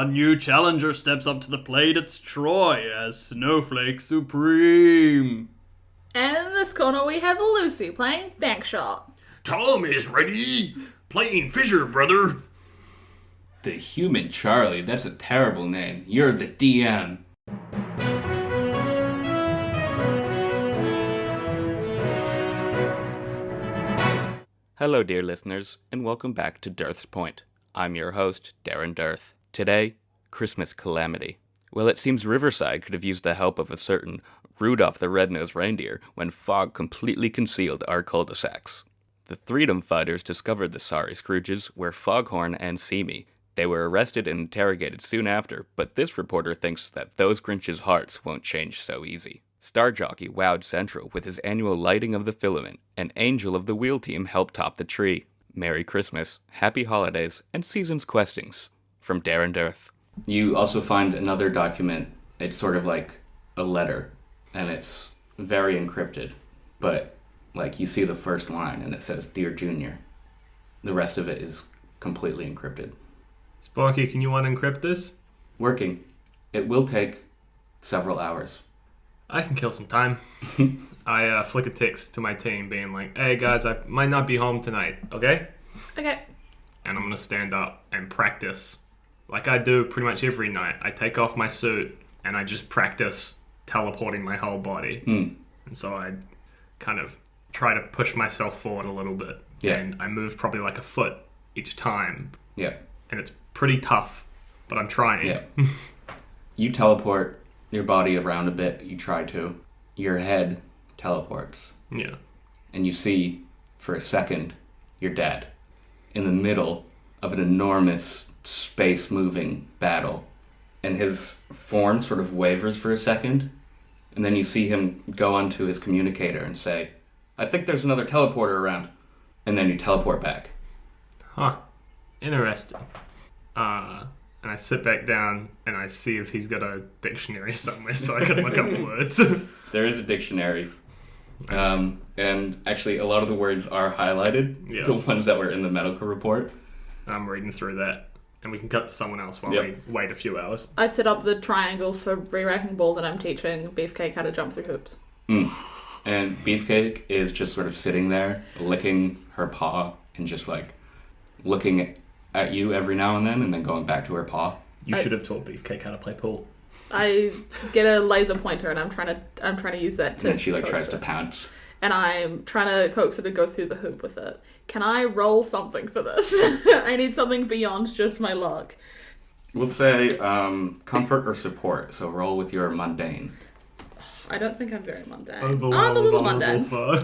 A new challenger steps up to the plate. It's Troy as Snowflake Supreme. And in this corner we have Lucy playing Bankshot. Tom is ready. Playing Fissure, brother. The human Charlie, that's a terrible name. You're the DM. Hello, dear listeners, and welcome back to Dearth's Point. I'm your host, Darren Dearth. Today, Christmas Calamity. Well, it seems Riverside could have used the help of a certain Rudolph the Red-Nosed Reindeer when fog completely concealed our cul-de-sacs. The Threedom Fighters discovered the sorry Scrooges were Foghorn and Seamy. They were arrested and interrogated soon after, but this reporter thinks that those Grinch's hearts won't change so easy. Star Jockey wowed Central with his annual lighting of the filament, and Angel of the Wheel Team helped top the tree. Merry Christmas, Happy Holidays, and Season's Questings. From Darren Dearth. You also find another document. It's sort of like a letter, and it's very encrypted, but like you see the first line and it says, Dear Junior. The rest of it is completely encrypted. Sparky, can you unencrypt this? Working. It will take several hours. I can kill some time. I flick a text to my team being like, hey guys, I might not be home tonight, okay? Okay. And I'm going to stand up and practice like I do pretty much every night. I take off my suit and I just practice teleporting my whole body. And so I kind of try to push myself forward a little bit. Yeah. And I move probably like a foot each time. Yeah. And it's pretty tough, but I'm trying. Yeah. You teleport your body around a bit. You try to. Your head teleports. Yeah. And you see, for a second, your dad in the middle of an enormous space-moving battle. And his form sort of wavers for a second. And then you see him go onto his communicator and say, I think there's another teleporter around. And then you teleport back. Huh. Interesting. And I sit back down and I see if he's got a dictionary somewhere so I can look up words. There is a dictionary. And actually a lot of the words are highlighted. Yeah. The ones that were in the medical report. I'm reading through that. And we can cut to someone else while we wait a few hours. I set up the triangle for re-racking balls and I'm teaching Beefcake how to jump through hoops. And Beefcake is just sort of sitting there, licking her paw and just like looking at you every now and then going back to her paw. You should have taught Beefcake how to play pool. I get a laser pointer and I'm trying to use that to. And then she like tries to pounce. And I'm trying to coax her to go through the hoop with it. Can I roll something for this? I need something beyond just my luck. We'll say comfort or support. So roll with your mundane. I don't think I'm very mundane. Overwhelmed, I'm a little vulnerable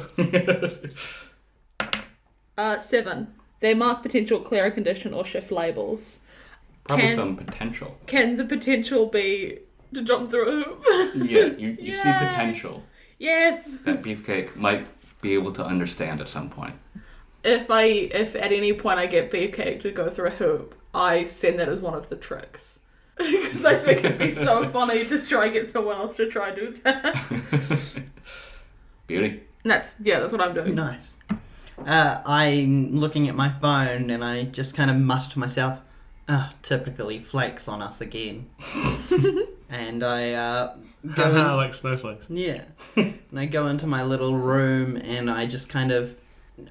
mundane. 7. They mark potential clear condition or shift labels. Probably some potential. Can the potential be to jump through a hoop? Yeah, you see potential. Yes! That Beefcake might be able to understand at some point. If at any point I get Beefcake to go through a hoop, I send that as one of the tricks. Because I think it'd be so funny to try and get someone else to try and do that. Beauty. That's what I'm doing. Nice. I'm looking at my phone and I just kind of mutter to myself, typically flakes on us again. And I go in, like snowflakes. yeah. And I go into my little room and I just kind of,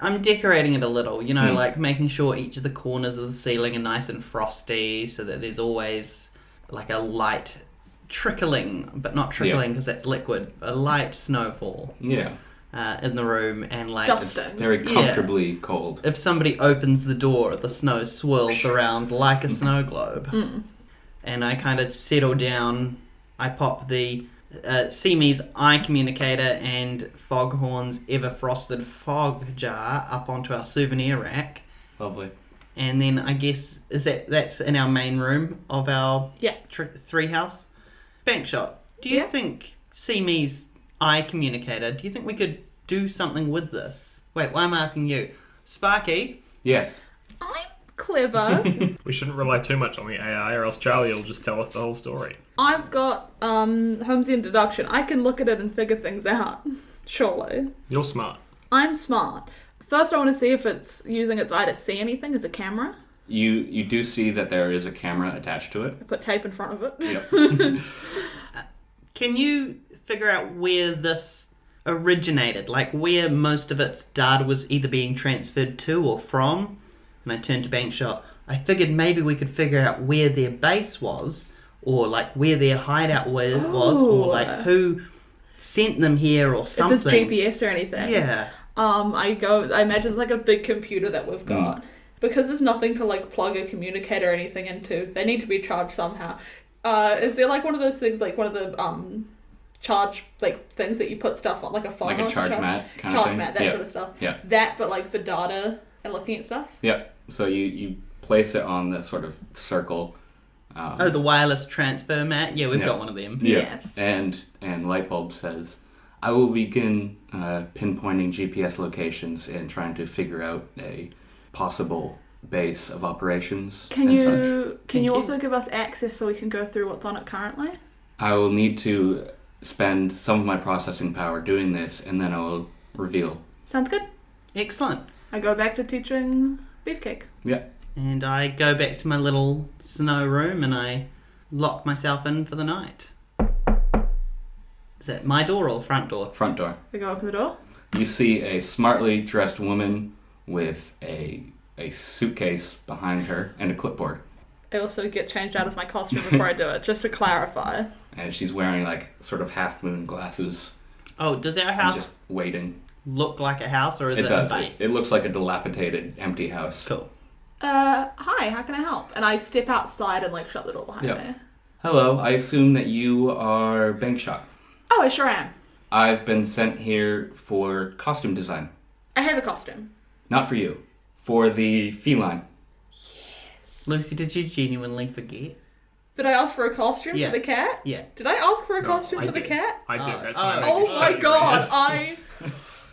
I'm decorating it a little, like making sure each of the corners of the ceiling are nice and frosty so that there's always like a light trickling, but not trickling because that's liquid, a light snowfall. Yeah. In the room and like Dusting. Very comfortably cold. If somebody opens the door, the snow swirls around like a snow globe. And I kind of settle down. I pop the Seamy's eye communicator and Foghorn's ever frosted fog jar up onto our souvenir rack. Lovely. And then I guess that's in our main room of our three house. Bankshot. Do you think Seamy's eye communicator, do you think we could do something with this? Wait, why am I asking you? Sparky? Yes. I'm clever. We shouldn't rely too much on the AI or else Charlie will just tell us the whole story. I've got Holmesian deduction. I can look at it and figure things out. Surely. You're smart. I'm smart. First I want to see if it's using its eye to see anything as a camera. You do see that there is a camera attached to it. I put tape in front of it. Yep. Can you figure out where this originated? Like, where most of its data was either being transferred to or from? And I turned to Bankshot. I figured maybe we could figure out where their base was, or like where their hideout was, or like who sent them here or something. If it's GPS or anything. Yeah. I imagine it's like a big computer that we've got. Because there's nothing to like plug a communicator or anything into. They need to be charged somehow. Is there like one of those things, like one of the charge like things that you put stuff on, like a phone, Like a charge mat kind of thing? Charge mat, that sort of stuff. Yeah. That, but like for data and looking at stuff. Yeah. So you place it on the sort of circle. The wireless transfer mat? Yeah, we've got one of them. Yeah. Yes. And Lightbulb says, I will begin pinpointing GPS locations and trying to figure out a possible base of operations. Can and such. you also give us access so we can go through what's on it currently? I will need to spend some of my processing power doing this, and then I will reveal. Sounds good. Excellent. I go back to teaching Beefcake. Yeah. And I go back to my little snow room and I lock myself in for the night. Is that my door or the front door? Front door. I go open the door. You see a smartly dressed woman with a suitcase behind her and a clipboard. I also get changed out of my costume before I do it, just to clarify. And she's wearing like sort of half moon glasses. Oh, does our And house just waiting. look like a house or is it does. a base? It looks like a dilapidated, empty house. Cool. Hi, how can I help? And I step outside and like shut the door behind me. Hello, I assume that you are Bankshot. Oh, I sure am. I've been sent here for costume design. I have a costume. Not for you. For the feline. Lucy, did you genuinely forget? Did I ask for a costume Yeah. for the cat? Yeah. Did I ask for a No, costume I for the did. cat? I did. Oh, That's oh, why I'm Oh making my sure god, yes.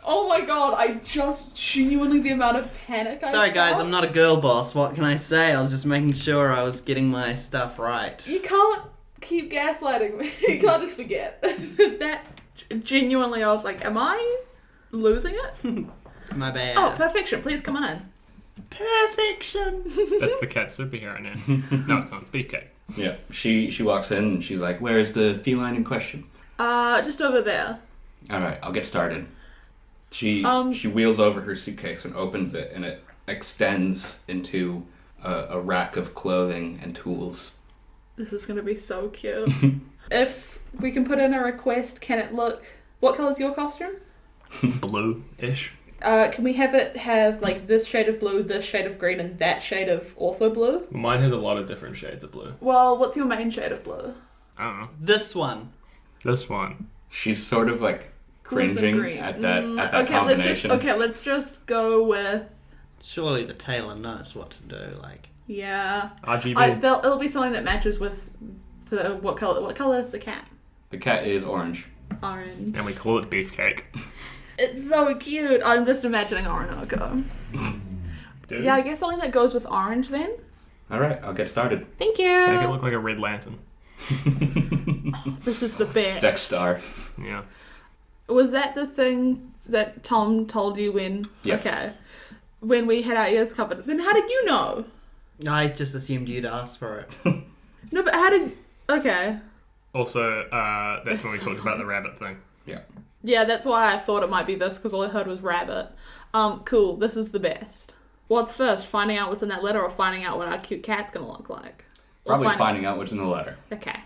Oh my god, I just genuinely the amount of panic I Sorry guys, felt. I'm not a girl boss. What can I say? I was just making sure I was getting my stuff right. You can't keep gaslighting me. You can't just forget. That genuinely, I was like, am I losing it? My bad. Oh, perfection. Please come on in. Perfection. That's the cat superhero now. No, it's not. It's Beefcake. Yeah. She walks in and she's like, where is the feline in question? Just over there. Alright, I'll get started. She wheels over her suitcase and opens it, and it extends into a rack of clothing and tools. This is gonna be so cute. If we can put in a request, can it look... What colour's your costume? Blue-ish. Can we have it have, like, this shade of blue, this shade of green, and that shade of also blue? Mine has a lot of different shades of blue. Well, what's your main shade of blue? I don't know. This one. This one. She's sort of like Blues and cringing green. at that Okay, combination. let's just go with... Surely the tailor knows what to do. Like, Yeah. RGB. It'll be something that matches with the... What colour is the cat? The cat is orange. Orange. And we call it Beefcake. It's so cute. I'm just imagining Orinoco. Dude. Yeah, I guess something that goes with orange then. Alright, I'll get started. Thank Make it you. look like a red lantern. This is the best. Dex Star. Yeah. Was that the thing that Tom told you when... Yeah. Okay. When we had our ears covered. Then how did you know? I just assumed you'd ask for it. No, but how did... Okay. Also, that's That's when we so talked about the rabbit thing. Yeah. Yeah, that's why I thought it might be this, because all I heard was rabbit. Cool. This is the best. What's first? Finding out what's in that letter or finding out what our cute cat's going to look like? Or Probably finding out what's in the letter. Okay.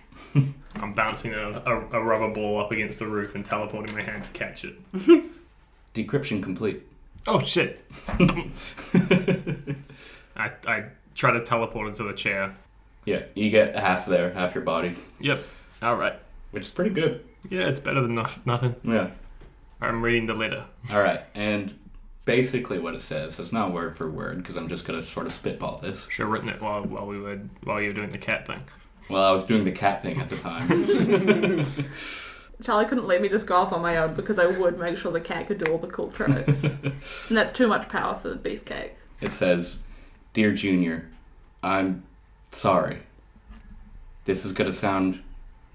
I'm bouncing a rubber ball up against the roof and teleporting my hand to catch it. Decryption complete. Oh shit! I try to teleport into the chair. Yeah, you get half there, half your body, Yep. Alright. which is pretty good. Yeah, it's better than nothing. Yeah. I'm reading the letter. Alright, and basically what it says, it's not word for word, because I'm just going to sort of spitball this. Should have written it while you were doing the cat thing. Well, I was doing the cat thing at the time. Charlie couldn't let me just go off on my own because I would make sure the cat could do all the cool tricks. And that's too much power for the Beefcake. It says, Dear Junior, I'm sorry. This is going to sound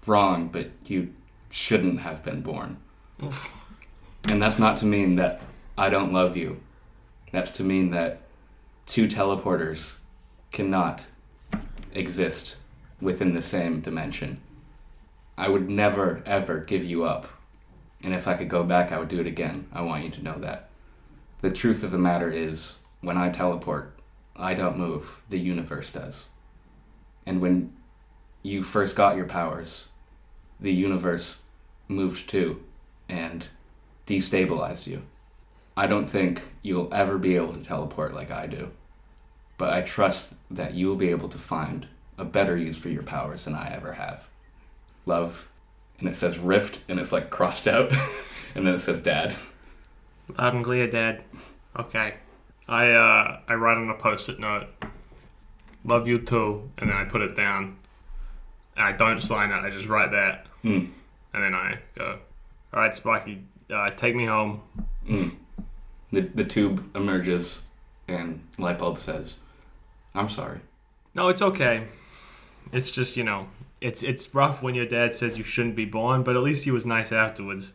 wrong, but you shouldn't have been born. And that's not to mean that I don't love you. That's to mean that two teleporters cannot exist within the same dimension. I would never, ever give you up. And if I could go back, I would do it again. I want you to know that. The truth of the matter is, when I teleport, I don't move. The universe does. And when you first got your powers, the universe moved too and destabilized you. I don't think you'll ever be able to teleport like I do. But I trust that you will be able to find a better use for your powers than I ever have. Love. And it says Rift, and it's like crossed out. And then it says Dad. Loud and clear, Dad. Okay. I write on a post-it note, love you too, and then I put it down. And I don't sign it, I just write that. And then I go, alright, Spiky, take me home. The tube emerges, and Lightbulb says, I'm sorry. No, it's okay. It's just, it's rough when your dad says you shouldn't be born, but at least he was nice afterwards.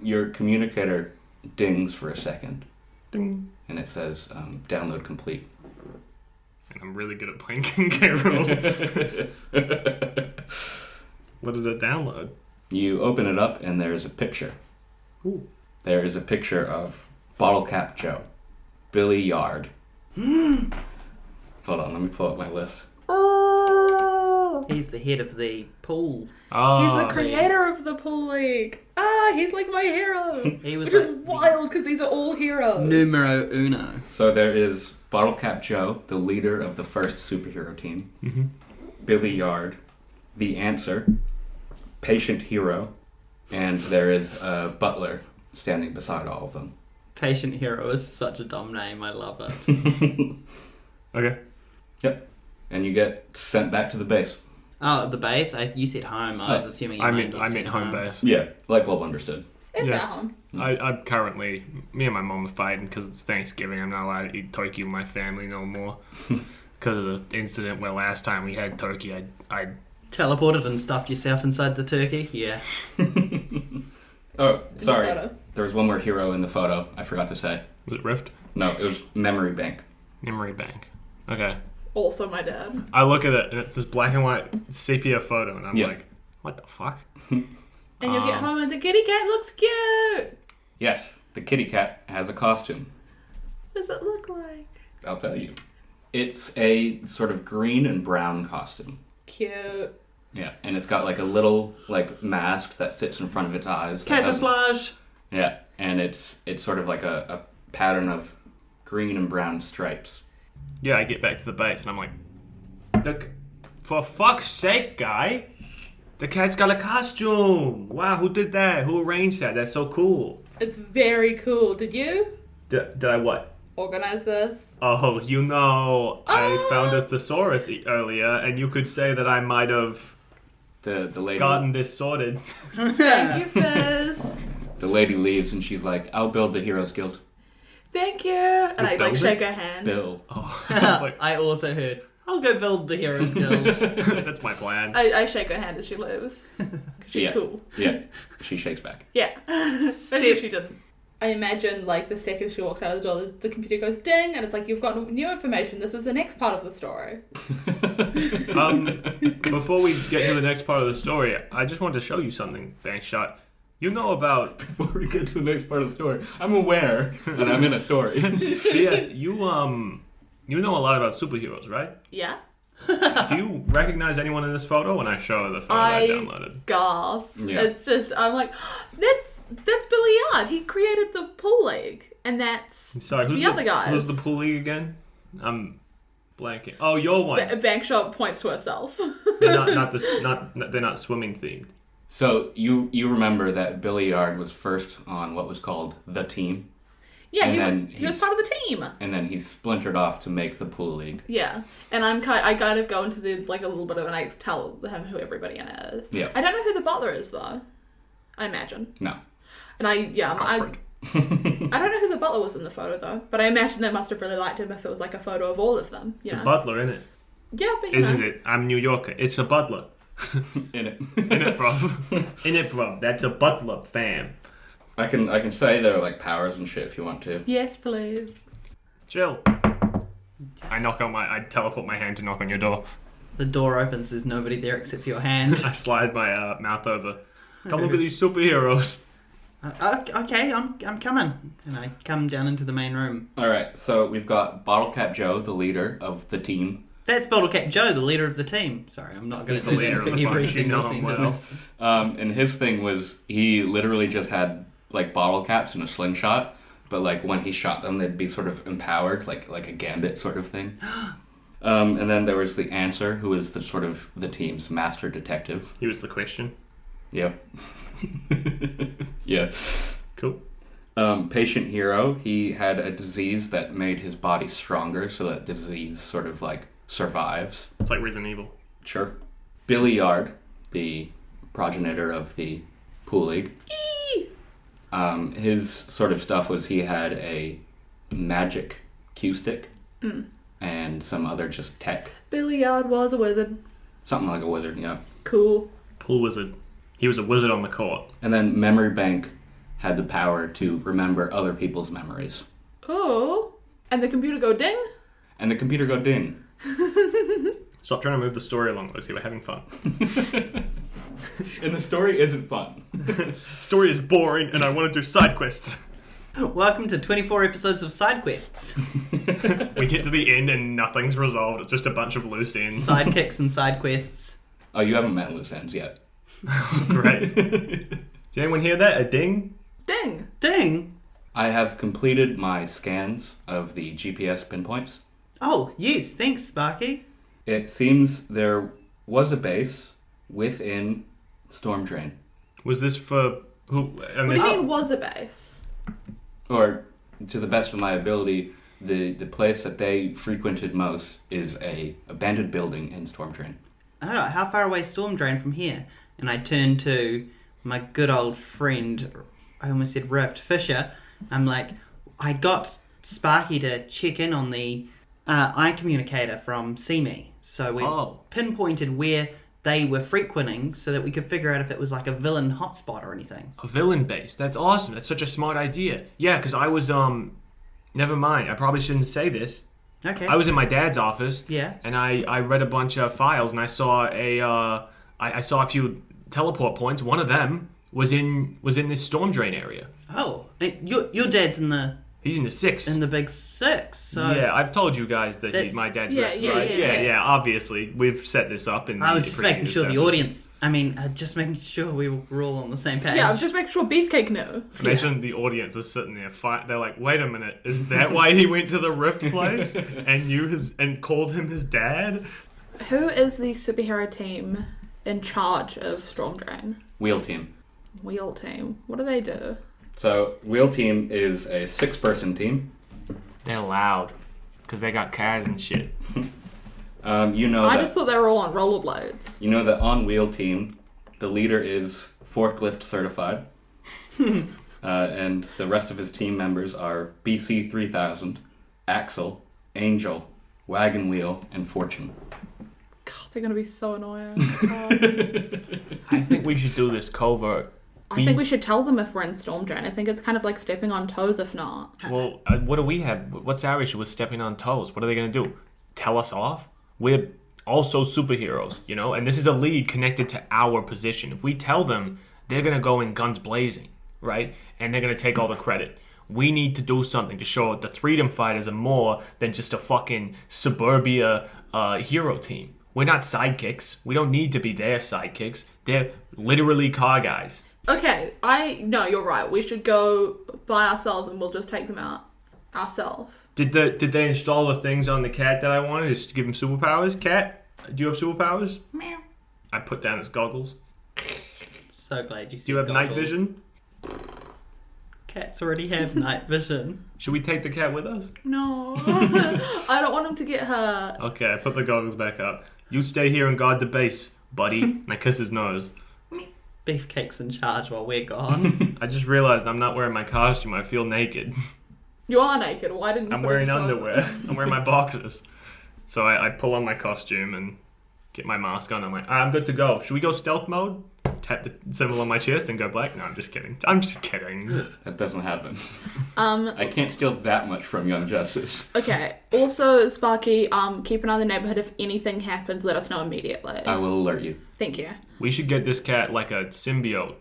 Your communicator dings for a second. Ding. And it says, download complete. And I'm really good at playing King K. Rool. What did it download? You open it up, and there is a picture. Ooh. There is a picture of Bottle Cap Joe, Billy Yard. Hold on, let me pull up my list. He's the head of the pool. Oh, He's the creator of the pool league. He's like my hero. He was Which is like wild because these are all heroes. numero uno. So there is Bottle Cap Joe, the leader of the first superhero team. Mm-hmm. Billy Yard, the answer, Patient Hero, and there is a butler standing beside all of them. Patient Hero is such a dumb name. I love it. Okay. Yep. And you get sent back to the base. Oh, the base? You said home. I was assuming you meant home base. Yeah, Lightbulb understood. It's Yeah. at home. I'm currently, me and my mom are fighting because it's Thanksgiving. I'm not allowed to eat turkey with my family no more. Because of the incident where last time we had turkey, I Teleported and stuffed yourself inside the turkey? Yeah. Oh, sorry. photo. There was one more hero in the photo. I forgot to say. was it Rift? No, it was Memory Bank. Memory bank. Okay. Also my dad. I look at it and it's this black and white sepia photo and I'm Yeah. like, what the fuck? And you get home and the kitty cat looks cute. Yes, the kitty cat has a costume. What does it look like? I'll tell you. It's a sort of green and brown costume. Cute. Yeah, and it's got like a little like mask that sits in front of its eyes. that has- Camouflage! Yeah, and it's sort of like a pattern of green and brown stripes. Yeah, I get back to the base and I'm like, for fuck's sake, guy. The cat's got a costume. Wow, who did that? Who arranged that? That's so cool. It's very cool. Did you Did I what? organize this? Oh, I found a thesaurus earlier, and you could say that I might have The lady gotten this sorted. Thank you, Fizz. the lady leaves and she's like, "I'll build the Heroes Guild." Thank you. And I like build it? shake her hand. Bill. Oh, I was like, I also heard, I'll go build the Heroes Guild. that's my plan. I shake her hand as she leaves. 'Cause she's Yeah. cool. Yeah, she shakes back. Yeah. Especially if she didn't. I imagine, like, the second she walks out of the door, the computer goes ding, and it's like, you've got new information. This is the next part of the story. Before we get to the next part of the story, I just wanted to show you something, Bankshot. You know about... Before we get to the next part of the story, I'm aware that I'm in a story. Yes, you know a lot about superheroes, right? Yeah? Do you recognize anyone in this photo when I show the photo I downloaded? Gasp. Yeah. It's just, I'm like, that's Billy Yard. He created the pool league. And that's Sorry, who's the other guys. Who's the pool league again? I'm blanking. Oh, you're one. Bankshot points to herself. They're they're not swimming themed. So you remember that Billy Yard was first on what was called the team, Yeah, And he was part of the team. and then he splintered off to make the pool league. Yeah, and I kind of go into the like a little bit of an I tell him who everybody in it is. Yeah. I don't know who the butler is though. I imagine. No. And I Alfred. don't know who the butler was in the photo though. But I imagine they must have really liked him if it was like a photo of all of them. You It's know? a butler, isn't it? Yeah, but you Isn't know. it? I'm New Yorker. It's a butler. In it. In it, bruv. In it, bruv. That's a butler, fam. I can say there are like powers and shit if you want to. Yes, please. Jill. I teleport my hand to knock on your door. The door opens, there's nobody there except for your hand. I slide my mouth over. Come look at these superheroes. Okay, I'm coming. And I come down into the main room. Alright, so we've got Bottle Cap Joe, the leader of the team. That's Bottle Cap Joe, the leader of the team. Sorry, I'm not going to He's the leader of the bunch, you know him well. And his thing was he literally just had like bottle caps and a slingshot, but like when he shot them, they'd be sort of empowered, like a gambit sort of thing. And then there was the Answer, who was the sort of the team's master detective. He was the question. Yeah. Yeah. Cool. Patient Hero, he had a disease that made his body stronger, so that disease sort of like survives. It's like Resident Evil. Sure. Billy Yard, the progenitor of the Pool League. His sort of stuff was he had a magic cue stick and some other just tech. Billy Yard was a wizard. Something like a wizard, yeah. Cool. Pool wizard. He was a wizard on the court. And then Memory Bank had the power to remember other people's memories. Oh. And the computer go ding? And the computer go ding. Stop trying to move the story along, Lucy. We're having fun. And the story isn't fun. Story is boring, and I want to do side quests. Welcome to 24 episodes of side quests. We get to the end and nothing's resolved. It's just a bunch of loose ends. Sidekicks and side quests. Oh, you haven't met loose ends yet. Great. Did anyone hear that? A ding? Ding. Ding! I have completed my scans of the GPS pinpoints. Oh, yes, thanks, Sparky. It seems there was a base within STORMDRAIN. Was this for who? What do you mean was a base? Or, to the best of my ability, the place that they frequented most is a abandoned building in STORMDRAIN. Oh, how far away is STORMDRAIN from here? And I turn to my good old friend, I almost said Rift, Fissure. I'm like, I got Sparky to check in on the eye communicator from See Me. So we pinpointed where they were frequenting so that we could figure out if it was like a villain hotspot or anything. A villain base. That's awesome. That's such a smart idea. Yeah, because I was, never mind. I probably shouldn't say this. Okay. I was in my dad's office. Yeah. And I read a bunch of files and I saw I saw a few teleport points. One of them was in this storm drain area. Oh, your dad's in the He's in the 6. in the big 6. So Yeah, I've told you guys that That's- my dad's Yeah, Rift, yeah, right? yeah. Obviously, we've set this up. I was just making sure the audience. I mean, just making sure we were all on the same page. Yeah, I was just making sure Beefcake knew. Imagine the audience is sitting there. They're like, "Wait a minute, is that why he went to the Rift place and called him his dad?" Who is the superhero team in charge of STORMDRAIN? Wheel Team. Wheel team. What do they do? So, Wheel Team is a 6-person team. They're loud because they got cars and shit. I just thought they were all on rollerblades. You know that on Wheel Team, the leader is forklift certified. And the rest of his team members are BC 3000, Axel, Angel, Wagon Wheel, and Fortune. God, they're gonna be so annoying. I think we should do this covert. I think we should tell them if we're in STORMDRAIN. I think it's kind of like stepping on toes if not. Well, what do we have? What's our issue with stepping on toes? What are they going to do? Tell us off? We're also superheroes, you know? And this is a lead connected to our position. If we tell them, they're going to go in guns blazing, right? And they're going to take all the credit. We need to do something to show the Threedom Fighters are more than just a fucking suburbia hero team. We're not sidekicks. We don't need to be their sidekicks. They're literally car guys. Okay, no, you're right. We should go by ourselves and we'll just take them out ourselves. Did they install the things on the cat that I wanted? Just to give him superpowers? Cat, do you have superpowers? Meow. I put down his goggles. So glad you see. Do you have goggles. night vision? Cats already have night vision. Should we take the cat with us? No. I don't want him to get hurt. Okay, I put the goggles back up. You stay here and guard the base, buddy. And I kiss his nose. Beefcake's in charge while we're gone. I just realized I'm not wearing my costume. I feel naked. You are naked. Why didn't you I'm put wearing your clothes underwear. on? I'm wearing my boxers. So I pull on my costume and get my mask on. I'm like, I'm good to go. Should we go stealth mode? tap the symbol on my chest and go black. No, I'm just kidding. I'm just kidding. That doesn't happen. I can't steal that much from Young Justice. Okay. Also, Sparky, keep an eye on the neighborhood. If anything happens, let us know immediately. I will alert you. Thank you. We should get this cat like a symbiote.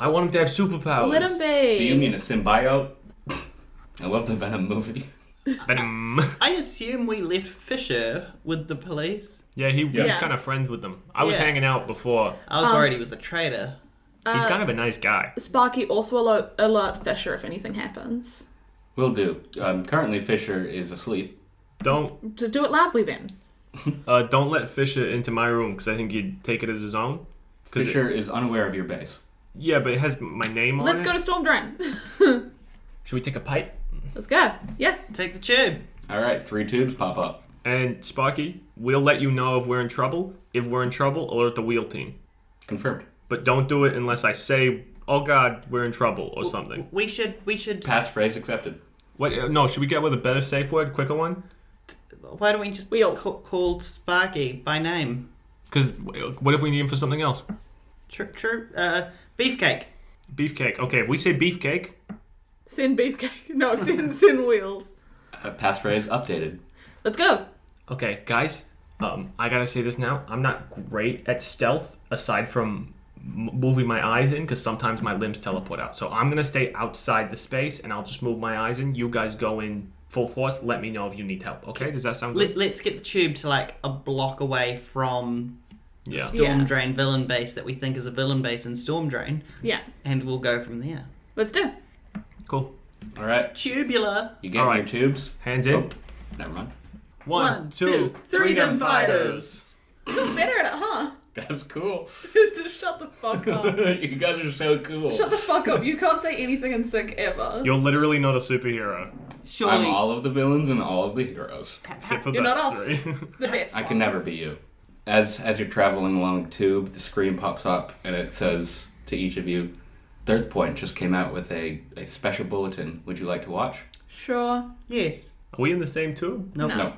I want him to have superpowers. Let him be. Do you mean a symbiote? I love the Venom movie. Venom. I assume we left Fissure with the police. Yeah, he was Yeah. kind of friends with them. I was Yeah. hanging out before. I was worried he was a traitor. He's kind of a nice guy. Sparky, also alert Fissure if anything happens. Will do. Currently, Fissure is asleep. Don't To do it loudly then. don't let Fissure into my room because I think he'd take it as his own. Fissure is unaware of your base. Yeah, but it has my name on Let's it. go to STORMDRAIN. Should we take a pipe? Let's go. Yeah. Take the tube. All right, 3 tubes pop up. And Sparky, we'll let you know if we're in trouble. If we're in trouble, alert the wheel team. Confirmed. But don't do it unless I say, "Oh God, we're in trouble" or something. We should. Passphrase accepted. What? No, should we get with a better safe word, quicker one? Why don't we just Wheels. call Sparky by name? Because what if we need him for something else? True. Beefcake. Beefcake. Okay, if we say Beefcake, Send Beefcake. No, send Wheels. Passphrase updated. Let's go. okay, guys. I gotta say this now. I'm not great at stealth, aside from moving my eyes in, because sometimes my limbs teleport out. So I'm gonna stay outside the space, and I'll just move my eyes in. You guys go in full force. Let me know if you need help. Okay? Does that sound good? Let's get the tube to like a block away from Yeah. STORMDRAIN villain base that we think is a villain base in STORMDRAIN, Yeah. and we'll go from there. Let's do it. Cool. All right, Tubular. you get All your right. tubes. Hands in. Oh, never mind. One, two, Threedom Fighters. You're better at it, huh? That's cool. Just shut the fuck up. You guys are so cool. Shut the fuck up. You can't say anything in sync ever. You're literally not a superhero, Surely. I'm all of the villains and all of the heroes. except for You're those not us. three. The best. I can never be you. As you're traveling along the tube, the screen pops up and it says to each of you, Third Point just came out with a special bulletin. Would you like to watch? Sure. Yes. Are we in the same tube? Nope. No.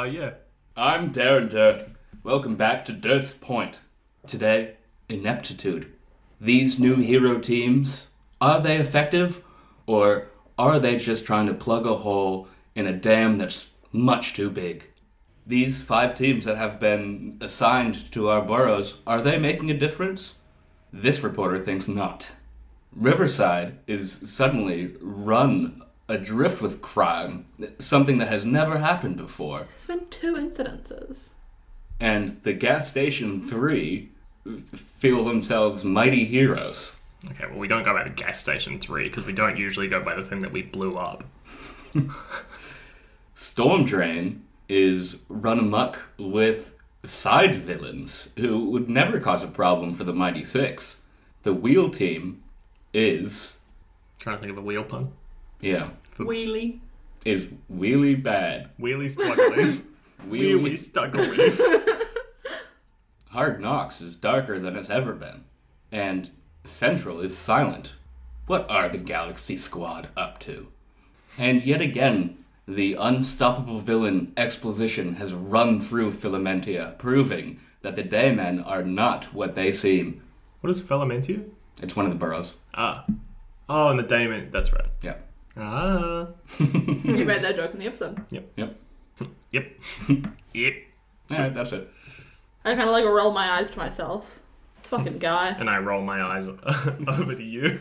Yeah. I'm Darren Dearth. Welcome back to Dearth's Point. Today, ineptitude. These new hero teams, are they effective? Or are they just trying to plug a hole in a dam that's much too big? These 5 teams that have been assigned to our boroughs, are they making a difference? This reporter thinks not. Riverside is suddenly run adrift with crime, something that has never happened before. There's been 2 incidences. And the gas station 3 feel themselves mighty heroes. Okay, well, we don't go by the gas station 3 because we don't usually go by the thing that we blew up. STORMDRAIN is run amok with side villains who would never cause a problem for the Mighty Six. The wheel team is, Trying to think of a wheel pun. yeah, Wheelie. is really bad. Wheelie struggling. Wheelie struggling. Hard Knocks is darker than it's ever been. And Central is silent. What are the Galaxy Squad up to? And yet again, the unstoppable villain exposition has run through Filamentia, proving that the Daymen are not what they seem. What is Filamentia? It's one of the boroughs. Ah. Oh, and the Damon. That's right. Yeah. Ah. You made that joke in the episode. Yep. Yep. Yep. Alright, that's it. I kind of like roll my eyes to myself. This fucking guy. And I roll my eyes over to you.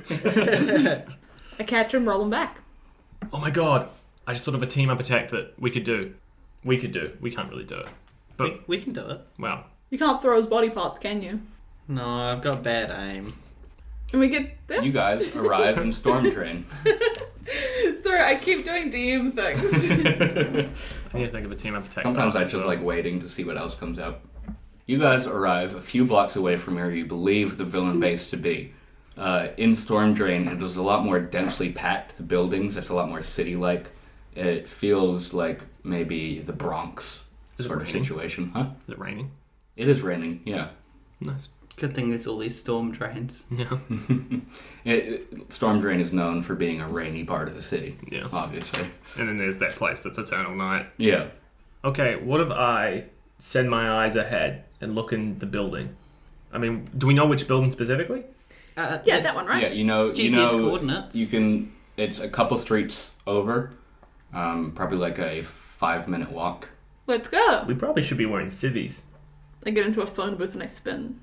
I catch him, roll him back. Oh my god. I just thought of a team up attack that we could do. We can't really do it. But, We can do it. well. You can't throw his body parts, can you? No, I've got bad aim. And we get there. You guys arrive in STORMDRAIN. Sorry, I keep doing DM things. I need to think of a team up attack. Sometimes I fast as just well. like waiting to see what else comes out. You guys arrive a few blocks away from where you believe the villain base to be. In STORMDRAIN, it is a lot more densely packed. The buildings, it's a lot more city-like. It feels like maybe the Bronx Is it sort of raining? situation. Huh? Is it raining? It is raining, yeah. Nice. Good thing there's all these storm drains. Yeah. STORMDRAIN is known for being a rainy part of the city, Yeah. obviously. And then there's that place that's Eternal Night. Yeah. Okay, what if I send my eyes ahead and look in the building? I mean, do we know which building specifically? Yeah, that one, right? Yeah, you know, GPS coordinates. you can. It's a couple streets over, probably like a 5-minute walk. Let's go. We probably should be wearing civvies. I get into a phone booth and I spin.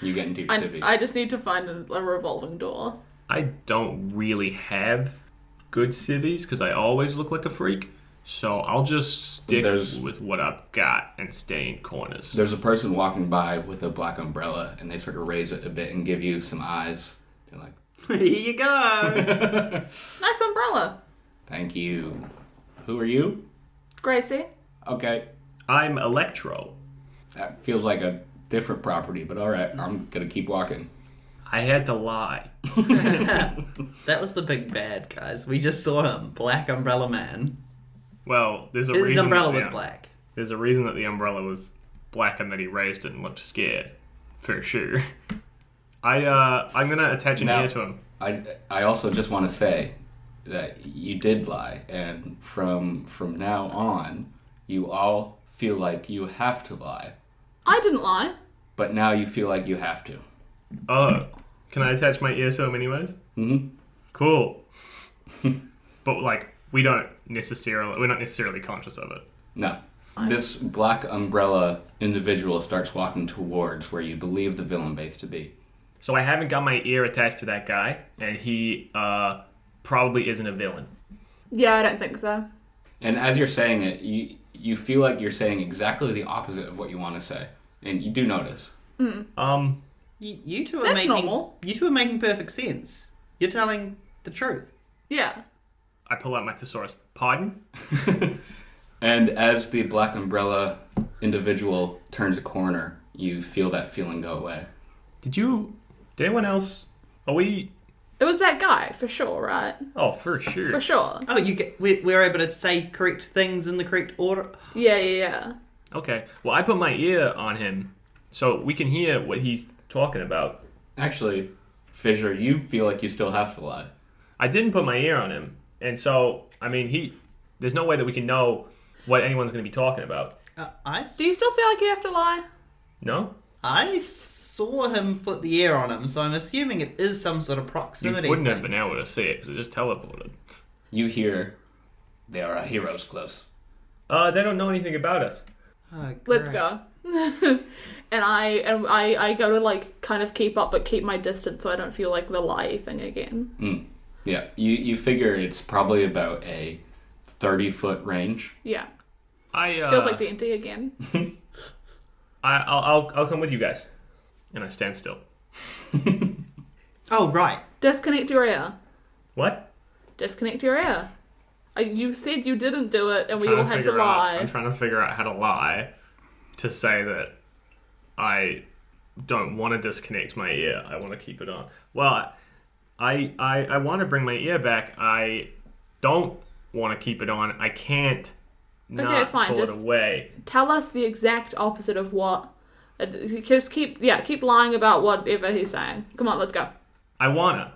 You get into your civvy. I just need to find a revolving door. I don't really have good civvies because I always look like a freak. So I'll just stick with what I've got and stay in corners. There's a person walking by with a black umbrella, and they sort of raise it a bit and give you some eyes. They're like, Here you go. Nice umbrella. "Thank you. Who are you?" Gracie. Okay, I'm Electro. that feels like a different property, but all right, I'm gonna keep walking. I had to lie. That was the big bad, guys. We just saw him. Black Umbrella Man. Well, there's a His reason. umbrella that, was black. There's a reason that the umbrella was black and that he raised it and looked scared, for sure. I'm gonna attach an ear to him. I also just want to say that you did lie, and from now on, you all feel like you have to lie, I didn't lie. but now you feel like you have to. Oh, can I attach my ear to him anyways? Mm-hmm. Cool. But like, we're not necessarily conscious of it. No. This black umbrella individual starts walking towards where you believe the villain base to be. So I haven't got my ear attached to that guy, and he probably isn't a villain. Yeah, I don't think so. And as you're saying it, you feel like you're saying exactly the opposite of what you want to say. And you do notice. You two are That's making normal. You two are making perfect sense. You're telling the truth. Yeah. I pull out my thesaurus. Pardon? And as the black umbrella individual turns a corner, you feel that feeling go away. Did anyone else? Are we? It was that guy, for sure, right? Oh, for sure. For sure. Oh, we're able to say correct things in the correct order. Yeah. Okay. Well, I put my ear on him so we can hear what he's talking about. Actually, Fissure, you feel like you still have to lie. I didn't put my ear on him, and so I mean, there's no way that we can know what anyone's going to be talking about. Do you still feel like you have to lie? No? I saw him put the ear on him, so I'm assuming it is some sort of You proximity. wouldn't have thing. been able to see it because it just teleported. You hear, "There are heroes close." They don't know anything about us. Oh, Let's great. go. and I go to like kind of keep up but keep my distance so I don't feel like the lie thing again. Yeah, you figure it's probably about a 30-foot range. Yeah. I Feels like D&D again. I'll come with you guys, and I stand still. Oh, right. Disconnect your ear. What? Disconnect your ear. You said you didn't do it and we Trying all to had to figure out- lie. I'm trying to figure out how to lie to say that I don't want to disconnect my ear. I want to keep it on. Well, I want to bring my ear back. I don't want to keep it on. I can't not fine, pull it just- away. Tell us the exact opposite of what. Just keep lying about whatever he's saying. Come on, let's go. I wanna.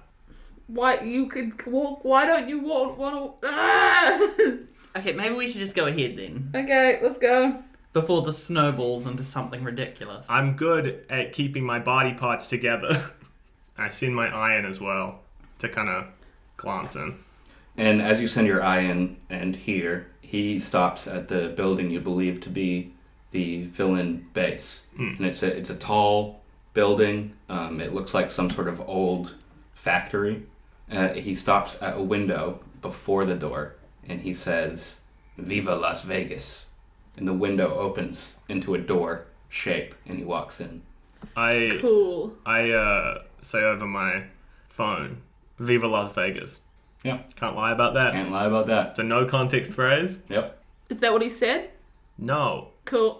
Why you could walk? Why don't you want to? Okay, maybe we should just go ahead then. Okay, let's go. Before this snowballs into something ridiculous. I'm good at keeping my body parts together. I send my eye in as well to kind of glance in. And as you send your eye in and hear, he stops at the building you believe to be the villain base. And it's a tall building. It looks like some sort of old factory. He stops at a window before the door and he says, "Viva Las Vegas." And the window opens into a door shape and he walks in. Cool. I say over my phone, "Viva Las Vegas." Yeah. Can't lie about that. Can't lie about that. It's a no context phrase. Yep. Is that what he said? No. Cool.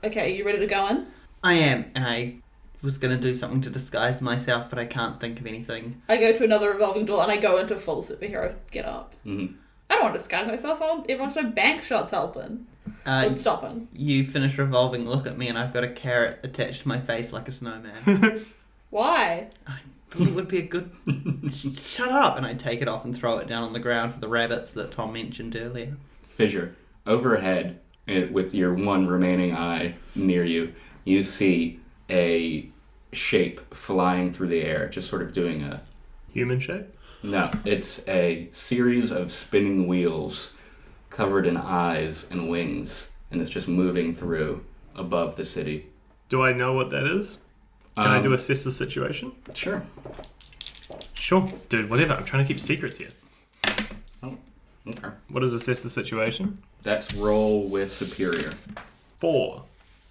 Okay, you ready to go in? I am, and I was going to do something to disguise myself, but I can't think of anything. I go to another revolving door and I go into full superhero get up. Mm-hmm. I don't want to disguise myself. Everyone's no Bankshot's helping. It's stopping. You finish revolving, look at me, and I've got a carrot attached to my face like a snowman. Why? I thought it would be a good... Shut up! And I take it off and throw it down on the ground for the rabbits that Tom mentioned earlier. Fissure, overhead, with your one remaining eye near you, you see a shape flying through the air, just sort of doing a... Human shape? No, it's a series of spinning wheels covered in eyes and wings, and it's just moving through above the city. Do I know what that is? Can I do assess the situation? Sure. Sure. Dude, whatever. I'm trying to keep secrets here. Oh, okay. What is assess the situation? That's roll with superior. 4.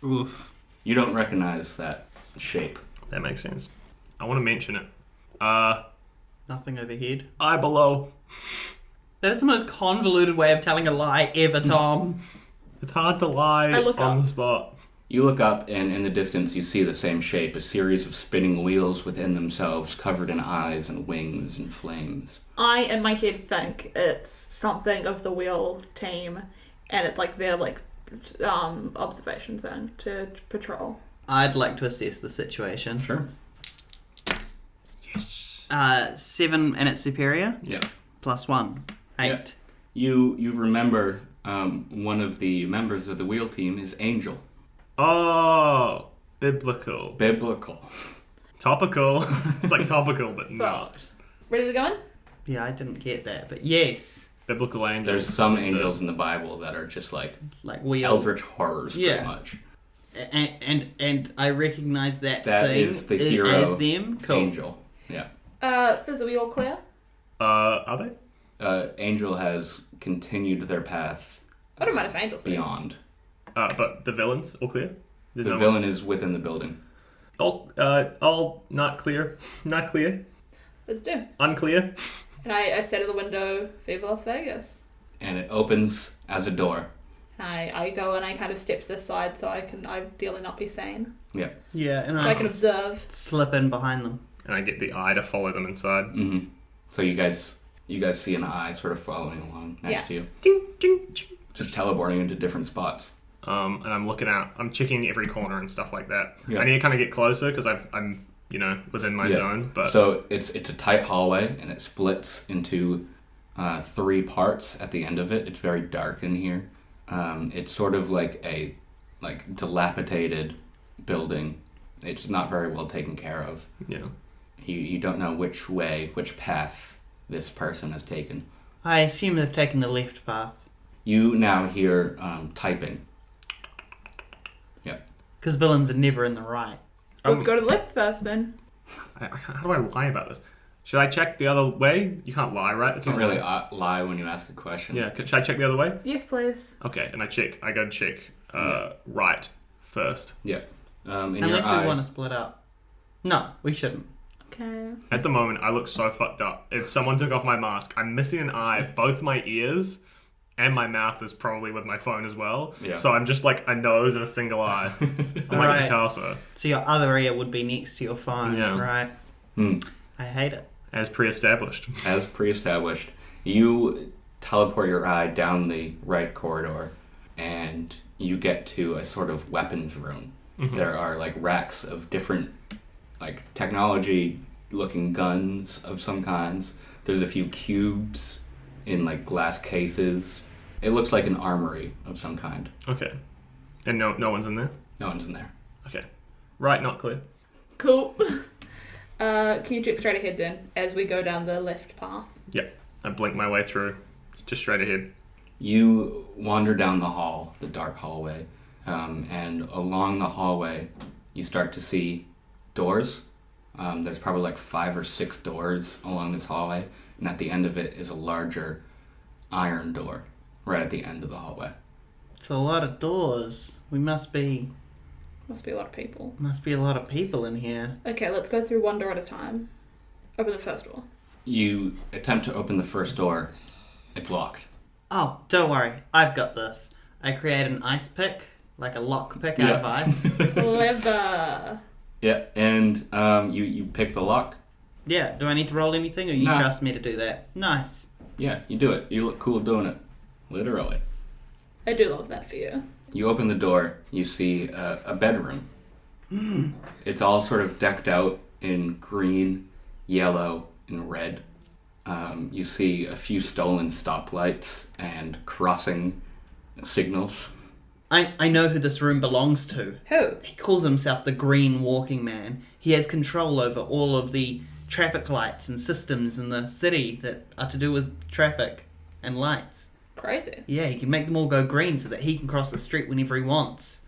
Oof. You don't recognize that shape. That makes sense. I want to mention it. Nothing overhead. Eye below. That is the most convoluted way of telling a lie ever, Tom. It's hard to lie I look on up. the spot. You look up, and in the distance you see the same shape, a series of spinning wheels within themselves, covered in eyes and wings and flames. I, in my head, think it's something of the wheel team, and it's like their observation thing to patrol. I'd like to assess the situation. Sure. 7 and it's superior. Yeah. Plus 1. 8. Yeah. You remember one of the members of the wheel team is Angel. Oh, biblical. Biblical. Topical. It's like topical, but not. Fucked. Ready to go in? Yeah, I didn't get that, but yes. Biblical angels. There's some angels in the Bible that are just like Wheel. eldritch horrors, pretty Yeah. much. And I recognize that That thing is the hero as them. Cool. Angel. Yeah. Fizz, are we all clear? Are they? Angel has continued their path I don't mind if Angel says. beyond. But the villains, all clear? There's The no villain is within the building. All not clear. Not clear. Let's do. Unclear. And I say to the window, Viva Las Vegas. And it opens as a door. And I go and I kind of step to the side so I can ideally not be seen. Yeah. Yeah, and So I can observe. slip in behind them. And I get the eye to follow them inside. Mm-hmm. So you guys see an eye sort of following along next to you. Ding, ding, ding. Just teleporting into different spots. And I'm looking out. I'm checking every corner and stuff like that. Yeah. I need to kind of get closer because I'm within my zone. But So it's a tight hallway, and it splits into 3 parts at the end of it. It's very dark in here. It's sort of like a dilapidated building. It's not very well taken care of. yeah. You don't know which path this person has taken. I assume they've taken the left path. You now hear typing. Yep. Because villains are never in the right. Let's go to the left first then. How do I lie about this? Should I check the other way? You can't lie, right? It's You can't not really lie when you ask a question. Yeah. Should I check the other way? Yes, please. Okay. And I go to check right first. Yeah. In your Unless we eye, want to split up. No, we shouldn't. Okay. At the moment, I look so fucked up. If someone took off my mask, I'm missing an eye, both my ears, and my mouth is probably with my phone as well. Yeah. So I'm just like a nose and a single eye. I'm like Right. Picasso, So your other ear would be next to your phone, Yeah. right? Hmm. I hate it. as pre-established. As pre-established, you teleport your eye down the right corridor, and you get to a sort of weapons room. Mm-hmm. There are like racks of different technology-looking guns of some kinds. There's a few cubes in glass cases. It looks like an armory of some kind. Okay. And no one's in there? No one's in there. Okay. Right, not clear. Cool. Can you check straight ahead then, as we go down the left path? Yep. I blink my way through, just straight ahead. You wander down the hall, the dark hallway, and along the hallway, you start to see doors. There's probably 5 or 6 doors along this hallway, and at the end of it is a larger iron door, right at the end of the hallway. It's a lot of doors. Must be Must be a lot of people. a lot of people in here. Okay, let's go through one door at a time. Open the first door. You attempt to open the first door. It's locked. Oh, don't worry. I've got this. I create an ice pick, like a lock pick out of ice. Clever. Yeah, and you pick the lock. Yeah, do I need to roll anything, or you Nah. trust me to do that? Nice. Yeah, you do it. You look cool doing it. Literally. I do love that for you. You open the door, you see a bedroom. It's all sort of decked out in green, yellow, and red. You see a few stolen stoplights and crossing signals. I know who this room belongs to. Who? He calls himself the Green Walking Man. He has control over all of the traffic lights and systems in the city that are to do with traffic and lights. Crazy. Yeah, he can make them all go green so that he can cross the street whenever he wants.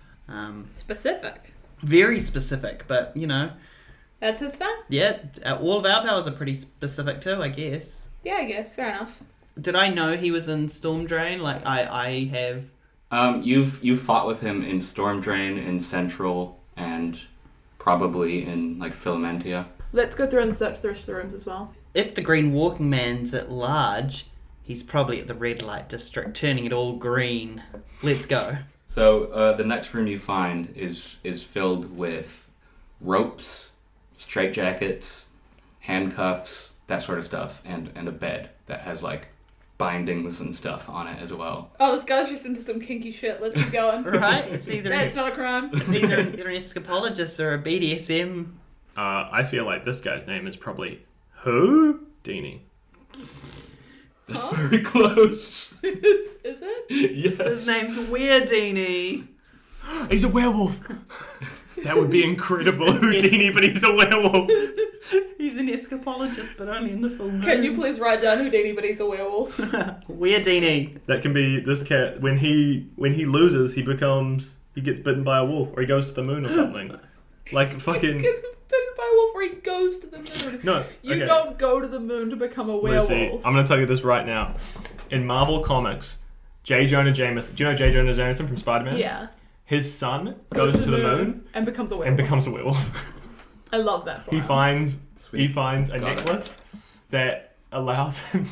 Specific. Very specific, but, you know, That's his thing? yeah, all of our powers are pretty specific too, I guess. Yeah, I guess. Fair enough. Did I know he was in STORMDRAIN? Like, I have... You've fought with him in STORMDRAIN, in Central, and probably in, like, Filamentia. Let's go through and search the rest of the rooms as well. If the Green Walking Man's at large, he's probably at the red light district, turning it all green. Let's go. So the next room you find is filled with ropes, straitjackets, handcuffs, that sort of stuff, and a bed that has like bindings and stuff on it as well. Oh, this guy's just into some kinky shit. Let's keep going. Right? It's either That's not a crime. it's either an escapologist or a BDSM. I feel like this guy's name is probably Houdini. That's very close. Is it? Yes. His name's Weirdini. He's a werewolf. That would be incredible, Houdini, but he's a werewolf. He's an escapologist, but only in the full moon. Can you please write down Houdini, but he's a werewolf? Weirdini. That can be this cat. When he loses, he gets bitten by a wolf, or he goes to the moon or something. Like fucking. Bitten by a wolf, or he goes to the moon. No, You okay. don't go to the moon to become a werewolf. Lucy, I'm going to tell you this right now. In Marvel Comics, J. Jonah Jameson. Do you know J. Jonah Jameson from Spider-Man? Yeah. His son goes to the moon and becomes a werewolf. and becomes a werewolf. I love that for He him. finds a Got it. necklace that allows him.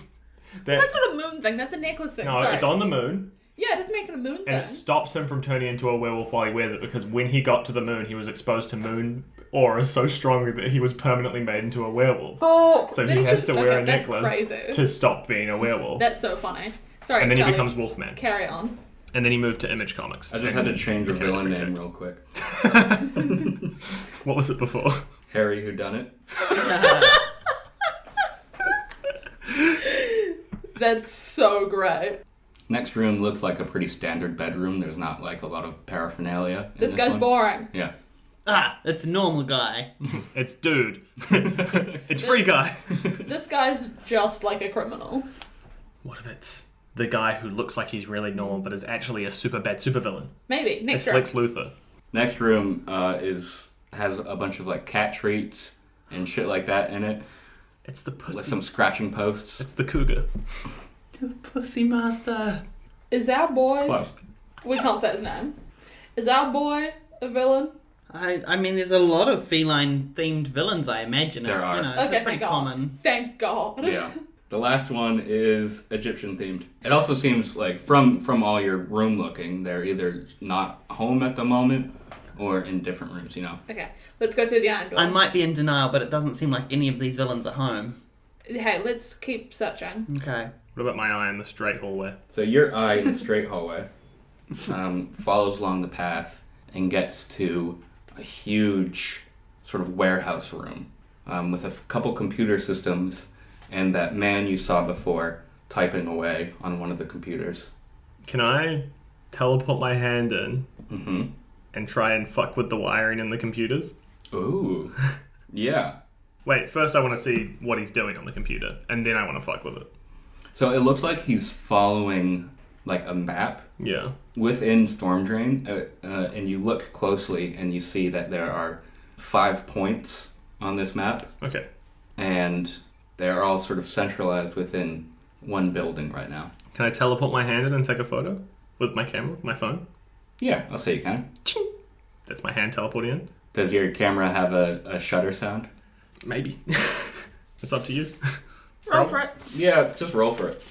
That's not a moon thing. That's a necklace thing. No, Sorry. it's on the moon, Yeah, it doesn't make it a moon thing. and it stops him from turning into a werewolf while he wears it, because when he got to the moon, he was exposed to moon aura so strongly that he was permanently made into a werewolf. Fuck. So Then he it's has just- to wear okay, a that's necklace crazy. to stop being a werewolf. That's so funny. Sorry, And then Charlie, he becomes Wolfman. Carry on. And then he moved to Image Comics. I just had to change a Okay, villain forget name it. real quick. What was it before? Harry Whodunit. That's so great. Next room looks like a pretty standard bedroom. There's not like a lot of paraphernalia. in This guy's one. boring. Yeah. It's a normal guy. It's dude. It's free guy. This guy's just like a criminal. What if it's the guy who looks like he's really normal but is actually a super bad supervillain? Maybe. Next It's room. Lex Luthor. Next room has a bunch of like cat treats and shit like that in it, It's the with pussy. some scratching posts. It's the cougar. Pussy master. Is our boy... Close. We can't say his name. Is our boy a villain? I mean, there's a lot of feline-themed villains, I imagine. There It's, are. you know, it's Okay, a pretty thank God. common... Thank God. Yeah. The last one is Egyptian themed. It also seems like from all your room looking, they're either not home at the moment or in different rooms, you know. Okay, let's go through the iron door. I might be in denial, but it doesn't seem like any of these villains are home. Hey, let's keep searching. Okay. What about my eye in the straight hallway? So your eye in the straight hallway follows along the path and gets to a huge sort of warehouse room with a couple computer systems and that man you saw before typing away on one of the computers. Can I teleport my hand in Mm-hmm. and try and fuck with the wiring in the computers? Ooh. Yeah. Wait, first I want to see what he's doing on the computer, and then I want to fuck with it. So it looks like he's following like a map Yeah. within STORMDRAIN, and you look closely and you see that there are 5 points on this map, Okay. and they're all sort of centralized within one building right now. Can I teleport my hand in and take a photo with my camera, my phone? Yeah, I'll say you can. That's my hand teleporting in? Does your camera have a shutter sound? Maybe. It's up to you. Roll for it. Yeah, just roll for it.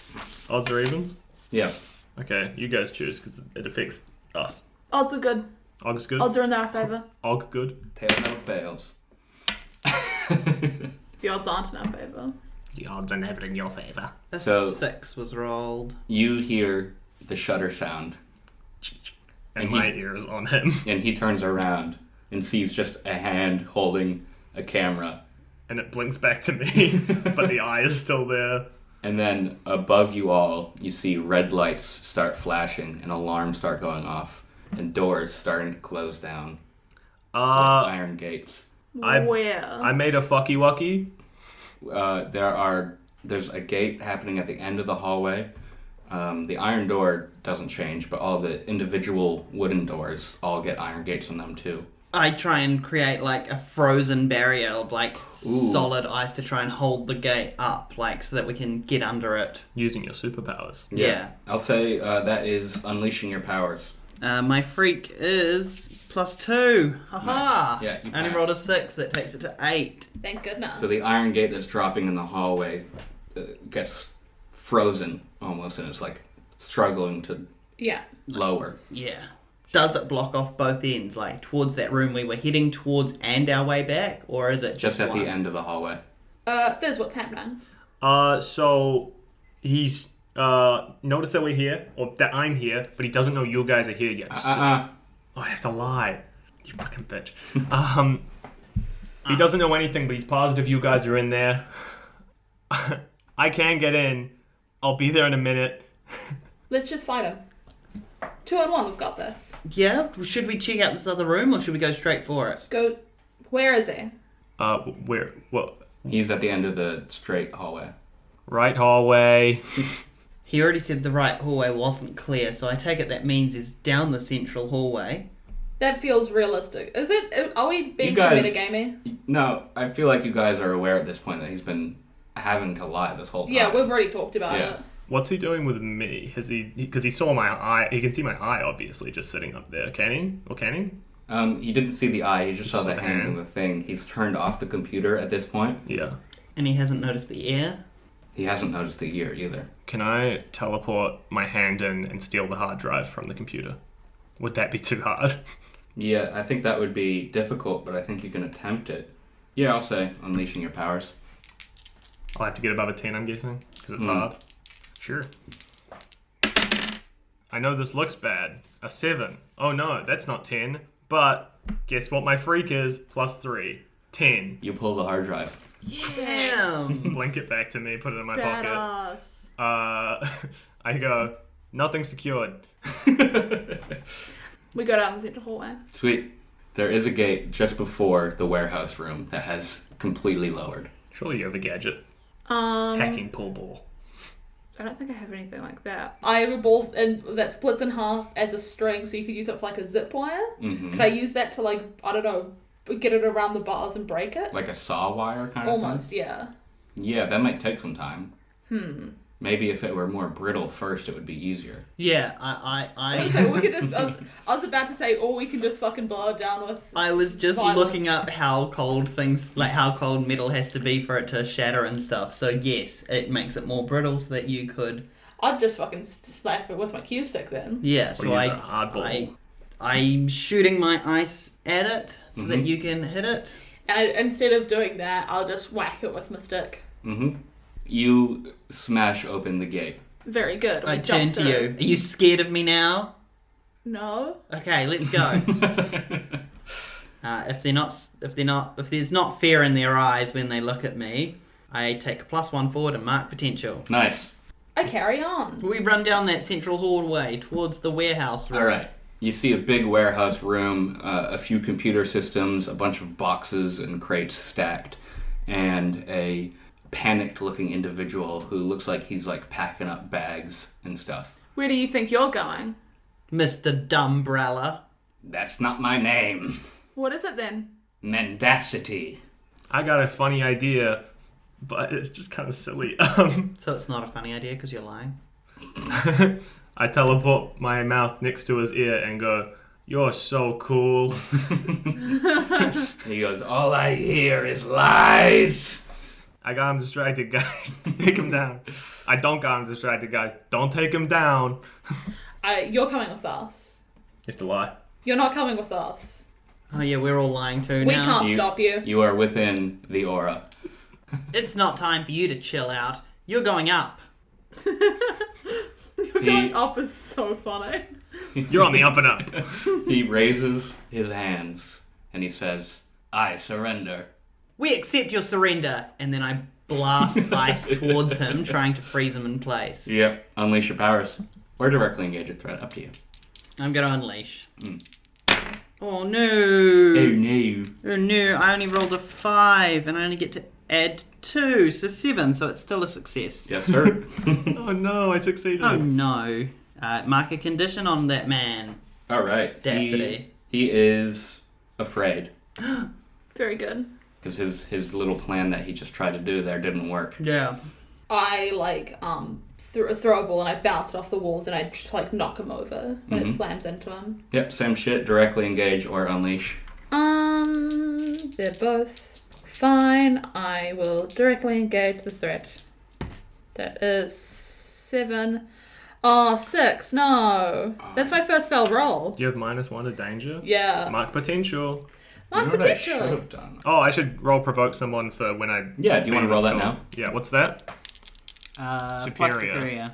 Odds or evens? Yeah. Okay, you guys choose because it affects us. Odds are good. Og's good. Odds are in our favour. Og good. Tail never fails. The odds aren't in our favour. The odds are never in your favour. A So- 6 was rolled. You hear the shutter sound, And And my he- ear is on him. and he turns around and sees just a hand holding a camera. And it blinks back to me, but the eye is still there. And then above you all, you see red lights start flashing and alarms start going off. and doors starting to close down with Uh, iron gates. Where? I made a fucky wucky. There's a gate happening at the end of the hallway. The iron door doesn't change, but all the individual wooden doors all get iron gates on them too. I try and create like a frozen barrier of like Ooh. solid ice to try and hold the gate up, like so that we can get under it. Using your superpowers. Yeah. I'll say that is unleashing your powers. My freak is +2. Haha. Nice. Yeah, you Only pass. rolled a 6. That takes it to 8. Thank goodness. So the iron gate that's dropping in the hallway gets frozen almost, and it's like struggling to Yeah. lower. Yeah. Does it block off both ends, like towards that room we were heading towards and our way back, or is it Just at one? the end of the hallway. Fizz, what's happening? So he's noticed that we're here, or that I'm here, but he doesn't know you guys are here yet. So, oh, I have to lie. You fucking bitch. He doesn't know anything, but he's positive you guys are in there. I can get in. I'll be there in a minute. Let's just fight him. 2 and 1, we've got this. Yeah? Should we check out this other room, or should we go straight for it? Go. Where is he? Where? What? He's at the end of the straight hallway. Right hallway. He already said the right hallway wasn't clear, so I take it that means he's down the central hallway. That feels realistic. Is it? Are we being You guys- too metagamey? No, I feel like you guys are aware at this point that he's been having to lie this whole time. Yeah, we've already talked about Yeah. it. What's he doing with me? Has he? Because he saw my eye. He can see my eye, obviously, just sitting up there. Can he? Or can he? He didn't see the eye, he just saw the the hand hand. and the thing. He's turned off the computer at this point. Yeah. And he hasn't noticed the air. He hasn't noticed the ear either. Can I teleport my hand in and steal the hard drive from the computer? Would that be too hard? Yeah, I think that would be difficult, but I think you can attempt it. Yeah, I'll say unleashing your powers. I'll have to get above a 10, I'm guessing, because it's hard. Sure. I know this looks bad. A 7. Oh no, that's not 10. But guess what my freak is? +3. 10. You pull the hard drive. Damn! Blink it back to me, put it in my pocket. Badass. I go, nothing secured. We go down the central hallway. Sweet. There is a gate just before the warehouse room that has completely lowered. Surely you have a gadget. Um, Hacking pool ball. I don't think I have anything like that. I have a ball that splits in half as a string, so you could use it for like a zip wire. Mm-hmm. Could I use that to like, I don't know, get it around the bars and break it? Like a saw wire kind of Almost, yeah. thing? Yeah, that might take some time. Maybe if it were more brittle first, it would be easier. Yeah, I was, like, we could just, I was about to say, or we can just fucking blow it down with. I was just violence. looking up how cold things, like how cold metal has to be for it to shatter and stuff. So yes, it makes it more brittle so that you could. I'd just fucking slap it with my cue stick then. Yeah, so use a hardball. I'm shooting my ice at it so that Mhm. you can hit it. And instead of doing that, I'll just whack it with my stick. Mm-hmm. You smash open the gate. Very good. I We turn jump to through. you. Are you scared of me now? No. Okay, let's go. If there's not fear in their eyes when they look at me, I take a +1 forward and mark potential. Nice. I carry on. We run down that central hallway towards the warehouse room. All right. You see a big warehouse room, a few computer systems, a bunch of boxes and crates stacked, and a panicked-looking individual who looks like he's like packing up bags and stuff. Where do you think you're going? Mr. Dumbrella. That's not my name. What is it then? Mendacity. I got a funny idea, but it's just kind of silly. So it's not a funny idea because you're lying. I teleport my mouth next to his ear and go, "You're so cool." He goes, all I hear is lies. I got him distracted, guys. Take him down. I don't got him distracted, guys. Don't take him down. You're coming with us. You have to lie. You're not coming with us. Oh yeah, we're all lying too We now. can't stop you. You are within the aura. It's not time for you to chill out. You're going up. You're going up is so funny. You're on the up and up. He raises his hands and he says, I surrender. We accept your surrender. And then I blast ice towards him, trying to freeze him in place. Yep. Unleash your powers. Or directly engage a threat. Up to you. I'm going to unleash. Oh no! Oh no. Oh no! I only rolled a 5, and I only get to add 2, so 7. So it's still a success. Yes, sir. Oh no, I succeeded. Oh no! Mark a condition on that man. All right. Audacity. He is afraid Very good. because his little plan that he just tried to do there didn't work. Yeah. I throw a ball and I bounce it off the walls and I just knock him over and it slams into him. Yep, same shit. Directly engage or unleash. They're both fine. I will directly engage the threat. That is 7. Oh, 6. No. That's my first failed roll. Do you have -1 to danger? Yeah. Mark potential. Mark You know what I should potential. have done? Oh, I should roll provoke someone for when I. Yeah, do you want to roll that now? Yeah, what's that? Plus Superior. superior.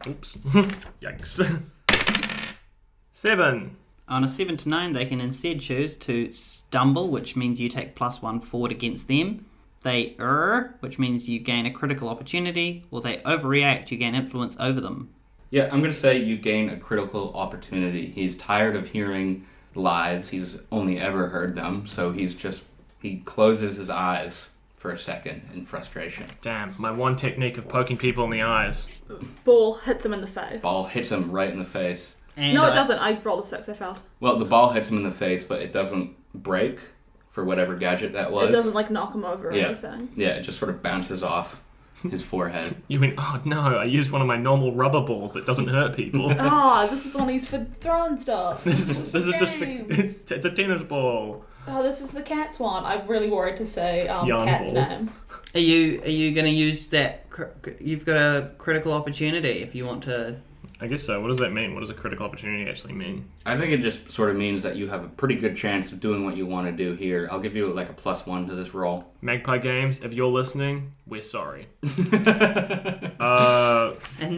Oops. Yikes. 7. On a 7 to 9, they can instead choose to stumble, which means you take +1 forward against them. They which means you gain a critical opportunity, or they overreact, you gain influence over them. Yeah, I'm going to say you gain a critical opportunity. He's tired of hearing lies. He's only ever heard them, so he closes his eyes for a second in frustration. Damn, my one technique of poking people in the eyes. Ball hits him in the face. Ball hits him right in the face. And No, it doesn't. I rolled a 6. I failed. Well, the ball hits him in the face, but it doesn't break for whatever gadget that was. It doesn't knock him over or anything. Yeah, it just sort of bounces off his forehead. You mean, oh no, I used one of my normal rubber balls that doesn't hurt people. Ah, this is the one he's for throwing stuff. This is just games. it's a tennis ball. Oh, this is the cat's one. I'm really worried to say Yarn cat's ball. name. Are you going to use that? You've got a critical opportunity if you want to. I guess so. What does that mean? What does a critical opportunity actually mean? I think it just sort of means that you have a pretty good chance of doing what you want to do here. I'll give you a +1 to this roll. Magpie Games, if you're listening, we're sorry. And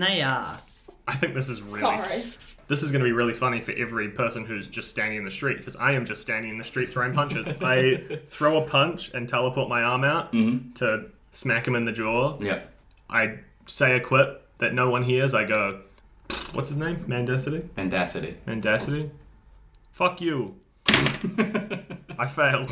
they are. I think this is really... Sorry. This is going to be really funny for every person who's just standing in the street, because I am just standing in the street throwing punches. I throw a punch and teleport my arm out to smack him in the jaw. Yeah. I say a quip that no one hears. I go, what's his name? Mendacity? Mendacity. Mendacity? Fuck you. I failed.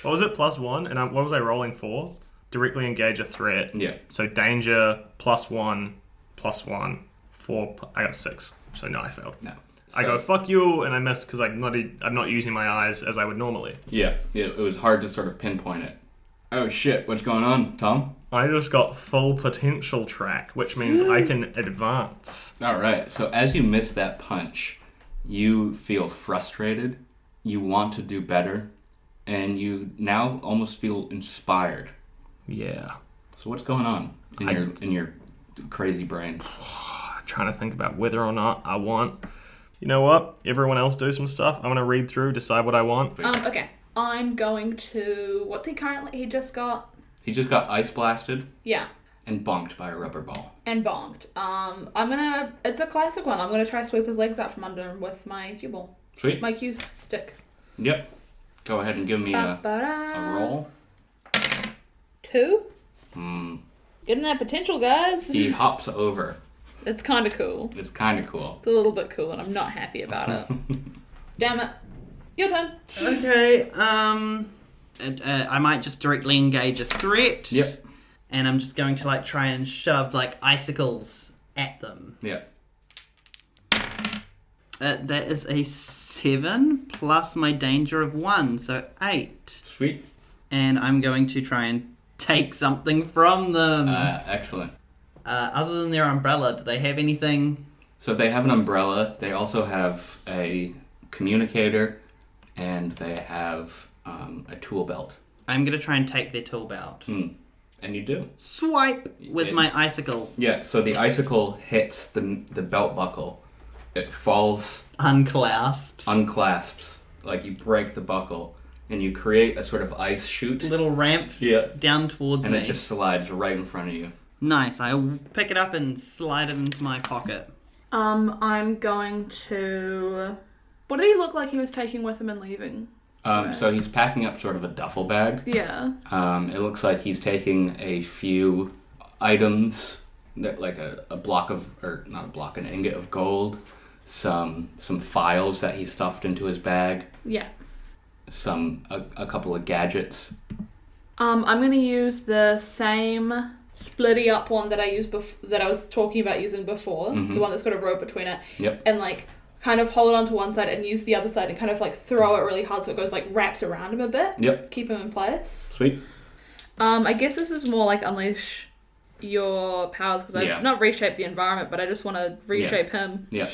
What was it? +1? And what was I rolling for? Directly engage a threat. Yeah. So danger +1, +1, 4. I got 6. So no, I failed. No. I go fuck you, and I miss because I'm not using my eyes as I would normally. Yeah. It was hard to sort of pinpoint it. Oh shit! What's going on, Tom? I just got full potential tracked, which means I can advance. All right. So as you miss that punch, you feel frustrated. You want to do better, and you now almost feel inspired. Yeah. So what's going on in your crazy brain? I'm trying to think about whether or not I want. You know what? Everyone else do some stuff. I'm gonna read through, decide what I want. Okay. I'm going to... What's he currently... He just got... He just got ice blasted Yeah. and bonked by a rubber ball. And bonked. I'm gonna... It's a classic one. I'm gonna try to sweep his legs out from under him with my cue ball. Sweet. My cue stick. Yep. Go ahead and give me a Ba-ba-da. roll. 2? Hmm. Getting that potential, guys. He hops over. It's kind of cool. It's kind of cool. It's a little bit cool, and I'm not happy about it. Damn it. Your turn. Okay. I might just directly engage a threat. Yep. And I'm just going to try and shove icicles at them. Yep. That is a 7 plus my danger of 1, so 8. Sweet. And I'm going to try and take something from them. Excellent. Other than their umbrella, do they have anything? So they have an umbrella. They also have a communicator, and they have a tool belt. I'm going to try and take their tool belt. And you do. Swipe with my icicle. Yeah, so the icicle hits the belt buckle. It falls, Unclasps. unclasps, like you break the buckle, and you create a sort of ice chute. Little ramp down towards And me. it just slides right in front of you. Nice. I pick it up and slide it into my pocket. I'm going to... What did he look like he was taking with him and leaving? So he's packing up sort of a duffel bag. Yeah. It looks like he's taking a few items, that, like a block of, or not a block, an ingot of gold, some files that he stuffed into his bag, Yeah. a couple of gadgets. I'm gonna use the same splitty up one that that I was talking about using before, the one that's got a rope between it, Yep. and like kind of hold it onto one side and use the other side and kind of like throw it really hard so it goes like wraps around him a bit. Yep. Keep him in place. Sweet. I guess this is more like unleash your powers because Yeah. I've not reshaped the environment, but I just want to reshape him. Yep.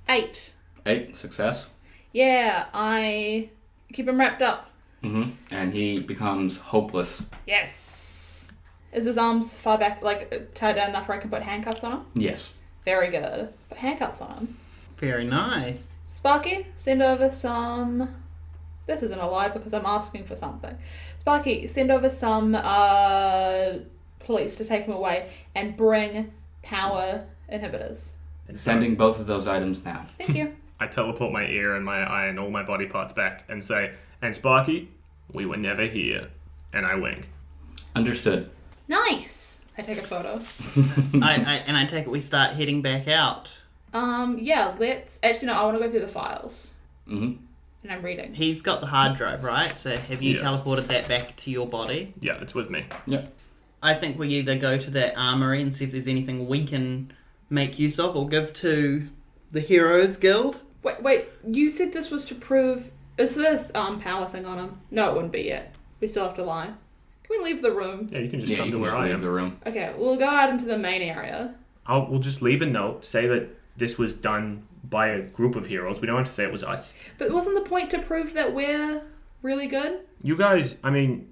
8. 8, success. Yeah, I keep him wrapped up. And he becomes hopeless. Yes. Is his arms far back, like tied down enough where I can put handcuffs on him? Yes. Very good. Put handcuffs on him. Very nice. Sparky, send over some... This isn't a lie because I'm asking for something. Sparky, send over some police to take him away and bring power inhibitors. Sending both of those items now. Thank you. I teleport my ear and my eye and all my body parts back and say, "And Sparky, we were never here." And I wink. Understood. Nice. I take a photo. I take it we start heading back out. Yeah, let's... Actually, no, I want to go through the files. Mm-hmm. And I'm reading. He's got the hard drive, right? So have you Yeah. teleported that back to your body? Yeah, it's with me. Yep. I think we either go to that armory and see if there's anything we can make use of or give to the Heroes Guild. Wait, you said this was to prove... Is this power thing on him? No, it wouldn't be yet. We still have to lie. Can we leave the room? Yeah, you can just Yeah, come you to can where just I leave am. the room. Okay, we'll go out into the main area. We'll just leave a note, say that this was done by a group of heroes. We don't have to say it was us. But wasn't the point to prove that we're really good? You guys, I mean,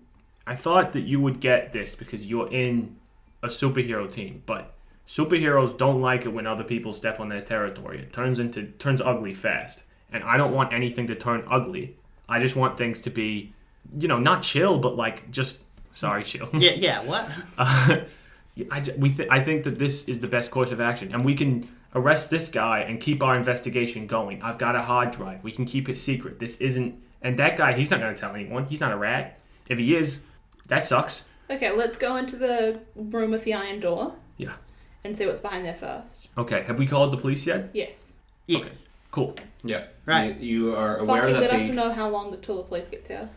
I thought that you would get this because you're in a superhero team, but superheroes don't like it when other people step on their territory. It turns ugly fast. And I don't want anything to turn ugly. I just want things to be, not chill, but like just, sorry, chill. Yeah, what? I think that this is the best course of action, and we can arrest this guy and keep our investigation going. I've got a hard drive. We can keep it secret. This isn't... And that guy, he's not going to tell anyone. He's not a rat. If he is, that sucks. Okay, let's go into the room with the iron door. Yeah. And see what's behind there first. Okay, have we called the police yet? Yes. Yes. Okay. Cool. Yeah. Right. You are aware Sparky, that let us know how long till the police gets here.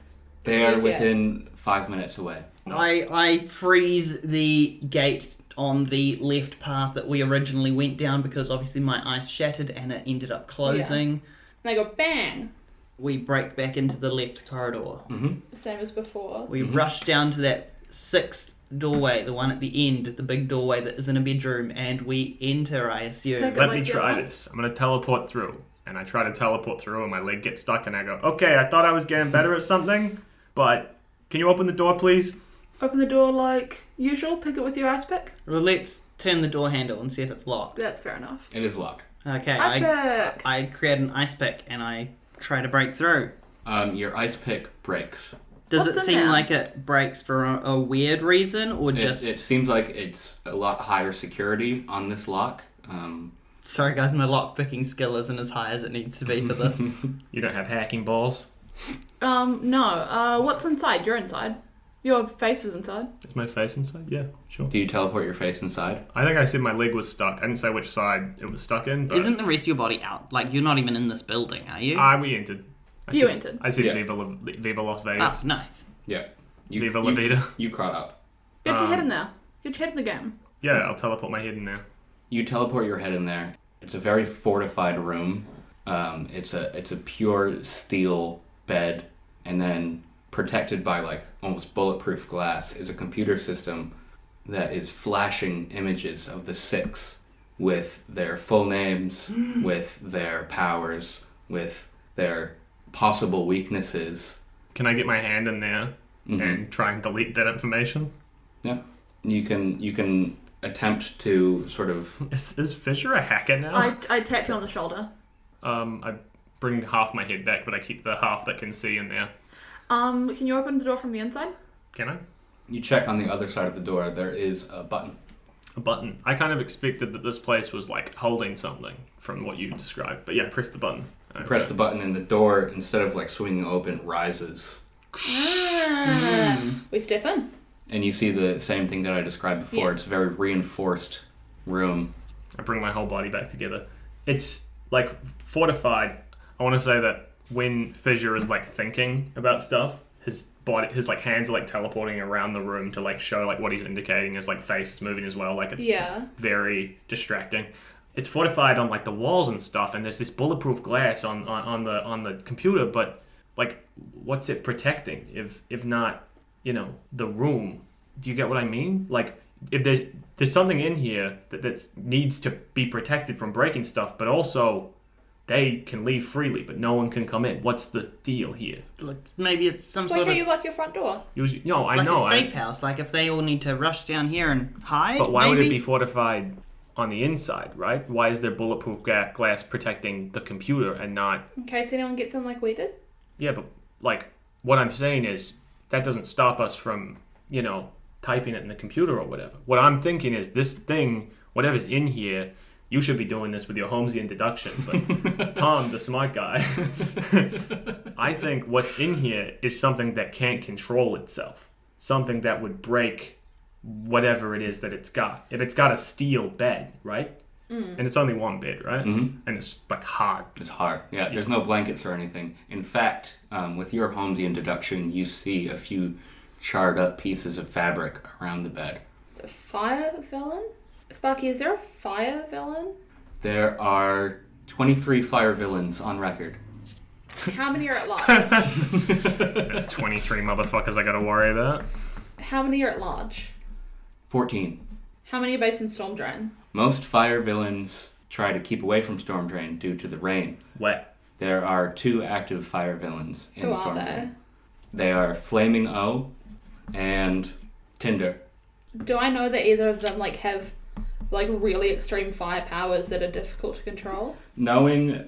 they are Yes, yeah. within 5 minutes away. I freeze the gate on the left path that we originally went down because obviously my ice shattered and it ended up closing. And I go bang! We break back into the left corridor. Mm-hmm. The same as before. We rush down to that sixth doorway, the one at the end, the big doorway that is in a bedroom, and we enter, I assume. Okay. Let like me the try other this. I'm going to teleport through. And I try to teleport through, and my leg gets stuck, and I go, okay, I thought I was getting better at something, but can you open the door, please? Open the door like usual, pick it with your ice pick. Well, let's turn the door handle and see if it's locked. That's fair enough. It is locked. Okay, Ice pick! I create an ice pick and I try to break through. Your ice pick breaks. Does What's it in seem there? like it breaks for a weird reason, or just... It seems like it's a lot higher security on this lock. Sorry guys, my lockpicking skill isn't as high as it needs to be for this. You don't have hacking balls? No. What's inside? You're inside. Your face is inside. Is my face inside? Yeah, sure. Do you teleport your face inside? I think I said my leg was stuck. I didn't say which side it was stuck in, but... Isn't the rest of your body out? Like, you're not even in this building, are you? we entered. You entered. I said Yeah. Viva Las Oh, Vegas. nice. Yeah. Viva La Vida. You caught up. Get your head in there. Get your head in the game. Yeah, I'll teleport my head in there. You teleport your head in there. It's a very fortified room. It's a pure steel bed, and then protected by like almost bulletproof glass is a computer system that is flashing images of the Six with their full names, with their powers, with their possible weaknesses. Can I get my hand in there and try and delete that information? Yeah. You can attempt to sort of... Is Fissure a hacker now? I tap you on the shoulder. I bring half my head back, but I keep the half that can see in there. Can you open the door from the inside? Can I? You check on the other side of the door. There is a button. A button. I kind of expected that this place was like holding something from what you described. But yeah, press the button. You press the button and the door, instead of like swinging open, rises. We step in. And you see the same thing that I described before. Yeah. It's a very reinforced room. I bring my whole body back together. it's like fortified. I want to say that when Fissure is like thinking about stuff, his like hands are like teleporting around the room to like show like what he's indicating. His like face is moving as well. Like it's very distracting. It's fortified on like the walls and stuff, and there's this bulletproof glass on the computer. But like, what's it protecting? If not, the room. Do you get what I mean? Like, if there's something in here that needs to be protected from breaking stuff, but also they can leave freely, but no one can come in. What's the deal here? Maybe it's some It's sort like how of you lock your front door. like a safe house. Like if they all need to rush down here and hide. But why would maybe? it be fortified on the inside, right? Why is there bulletproof glass protecting the computer and not... In case anyone gets in like we did? Yeah, but like what I'm saying is that doesn't stop us from, typing it in the computer or whatever. What I'm thinking is this thing, whatever's in here, you should be doing this with your Holmesian deduction. But Tom, the smart guy, I think what's in here is something that can't control itself. Something that would break whatever it is that it's got. If it's got a steel bed, right? And it's only one bed, right? And it's like hard. It's hard. Yeah, there's no blankets or anything. In fact, with your Holmesian deduction, you see a few charred up pieces of fabric around the bed. Is it a fire villain? Sparky, is there a fire villain? There are 23 fire villains on record. How many are at large? That's 23 motherfuckers I gotta worry about. How many are at large? 14. How many are based in STORMDRAIN? Most fire villains try to keep away from STORMDRAIN due to the rain. Wet. There are 2 active fire villains in Who are STORMDRAIN. They are Flaming O and Tinder. Do I know that either of them have really extreme fire powers that are difficult to control? Knowing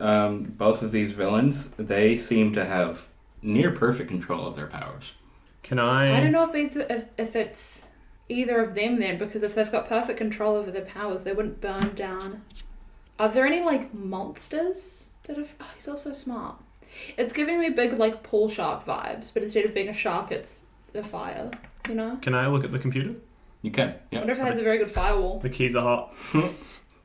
both of these villains, they seem to have near perfect control of their powers. Can I... I don't know if it's either of them then, because if they've got perfect control over their powers, they wouldn't burn down. Are there any monsters that have... Oh, he's also smart. It's giving me big pool shark vibes, but instead of being a shark, it's a fire, Can I look at the computer? You can, I yeah. wonder if it has a very good firewall. The keys are hot.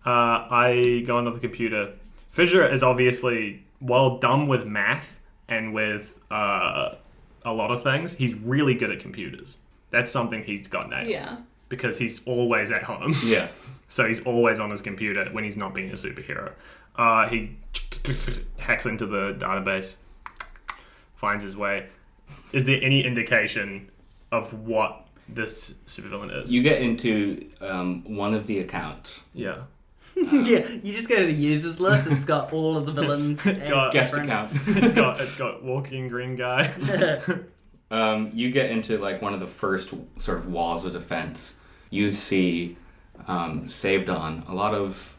I go onto the computer. Fissure is obviously dumb with math and with a lot of things. He's really good at computers. That's something he's got nailed. Yeah. Because he's always at home. Yeah. So he's always on his computer when he's not being a superhero. He hacks into the database, finds his way. Is there any indication of what this supervillain is? You get into one of the accounts. Yeah. Yeah, you just go to the users list. It's got all of the villains. It's got Guest different- account. It's got walking green guy. You get into one of the first sort of walls of defense. You see saved on a lot of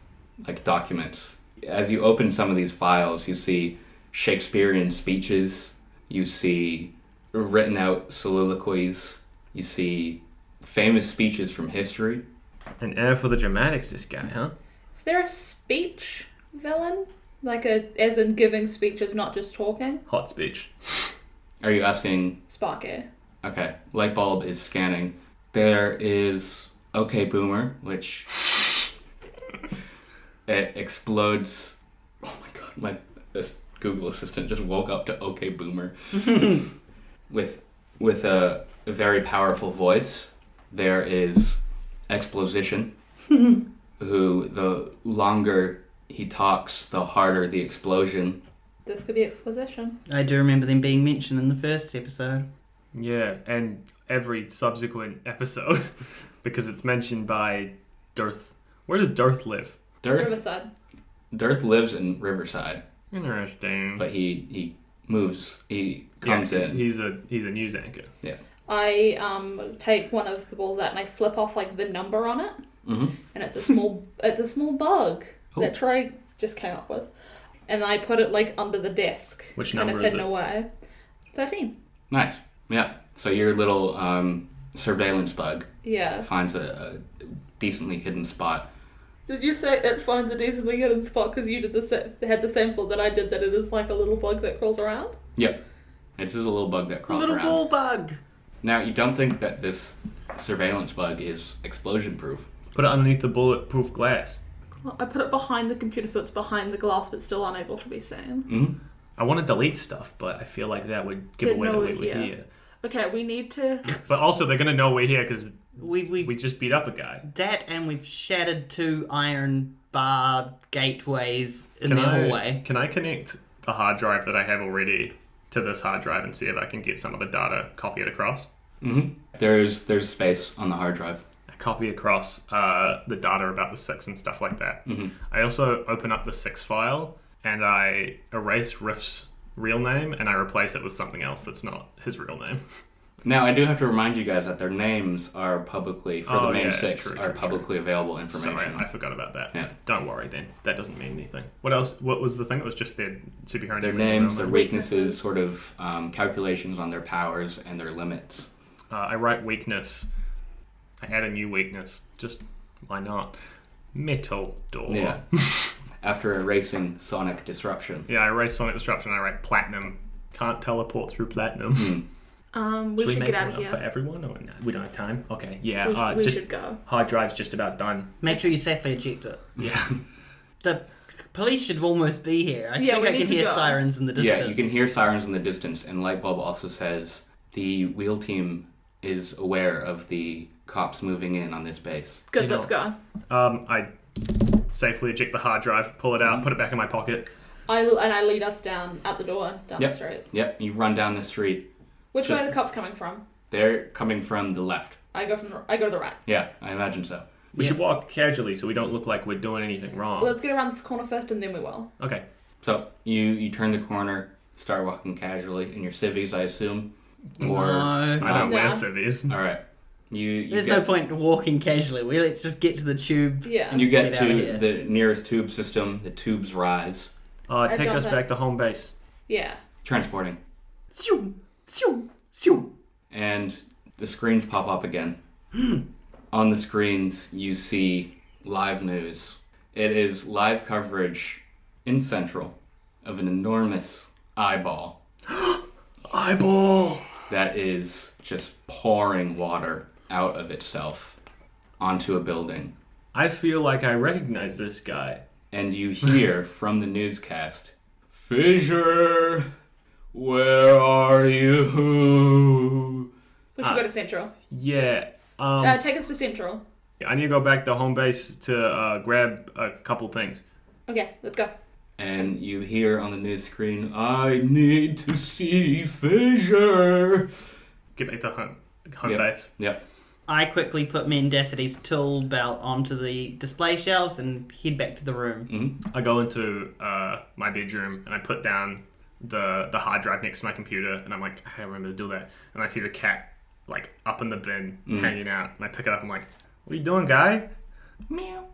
documents. As you open some of these files, you see Shakespearean speeches. You see written out soliloquies. You see famous speeches from history. An air for the dramatics, this guy, huh? Is there a speech villain? As in giving speeches, not just talking? Hot speech. Are you asking? Sparky. Okay, light bulb is scanning. There is OK Boomer, which it explodes. Oh my god, this Google Assistant just woke up to OK Boomer with a very powerful voice. There is Exposition, who the longer he talks, the harder the explosion. This could be exposition. I do remember them being mentioned in the first episode. Yeah, and every subsequent episode, because it's mentioned by Dirth. Where does Dirth live? Riverside. Dirth lives in Riverside, Interesting. but he moves. He comes in. He's a news anchor. Yeah. I take one of the balls out and I flip off the number on it, and it's a small bug that Troy just came up with, and I put it under the desk. Which kind number of is hidden it? away. 13. Nice. Yeah. So your little surveillance bug Yeah. finds a decently hidden spot. Did you say it finds a decently hidden spot because you had the same thought that I did, that it is a little bug that crawls around? Yep. It's just a little bug that crawls Little around. ball bug. Now, you don't think that this surveillance bug is explosion proof? Put it underneath the bulletproof glass. I put it behind the computer so it's behind the glass but still unable to be seen. Mm-hmm. I want to delete stuff, but I feel like that would give away that know we we're were here. here. Okay, we need to... But also, they're going to know we're here because We we just beat up a guy. that and we've shattered 2 iron bar gateways in the hallway. Can I connect the hard drive that I have already to this hard drive and see if I can get some of the data, copy it across? Mm-hmm. There's space on the hard drive. I copy across the data about the 6 and stuff like that. Mm-hmm. I also open up the 6 file and I erase Riff's real name and I replace it with something else that's not his real name. Now, I do have to remind you guys that their names are publicly, for the main 6, true. publicly available information. Sorry, I forgot about that. Yeah. Don't worry then. That doesn't mean anything. What else? What was the thing? It was just their superhero Their name. names, their weaknesses, sort of calculations on their powers and their limits. I write weakness. I add a new weakness. Just, why not? Metal door. Yeah. After erasing Sonic Disruption. Yeah, I erase Sonic Disruption. I write platinum. Can't teleport through platinum. we should make get out of one up for here. everyone? Or no? We don't have time? Okay, yeah. We just should go. hard drive's just about done. Make sure you safely eject it. Yeah. The police should almost be here. I Yeah, think we I need can to hear go. sirens in the distance. Yeah, you can hear sirens in the distance, and Lightbulb also says the wheel team is aware of the cops moving in on this base. Good, You know- let's go. I safely eject the hard drive, pull it out, put it back in my pocket. I lead us down out the door, down the street. Yep, you run down the street. Which Just- way are the cops coming from? They're coming from the left. I go to the right. Yeah, I imagine so. We should walk casually so we don't look like we're doing anything wrong. Let's get around this corner first and then we will. Okay. So you turn the corner, start walking casually in your civvies, I assume. Or No. I don't wear No. civvies. all right, you There's get, no point walking casually. Let's just get to the tube. Yeah. You get Get out of to here. the nearest tube system. The tubes rise, Take jump us in. back to home base. Yeah. transporting, Siu, siu, siu. and the screens pop up again. On the screens, you see live news. It is live coverage in Central of an enormous eyeball Eyeball! that is just pouring water out of itself onto a building. I feel like I recognize this guy. And you hear from the newscast, Fissure, where are you? We should go to Central. Yeah. Take us to Central. I need to go back to home base to grab a couple things. Okay, let's go. And you hear on the news screen, I need to see Fissure. Get back to home Yep. base. Yep. I quickly put Mendacity's tool belt onto the display shelves and head back to the room. I go into my bedroom and I put down the hard drive next to my computer and I'm like, I don't remember to do that. And I see the cat like up in the bin hanging out and I pick it up and I'm like, what are you doing, guy? Meow.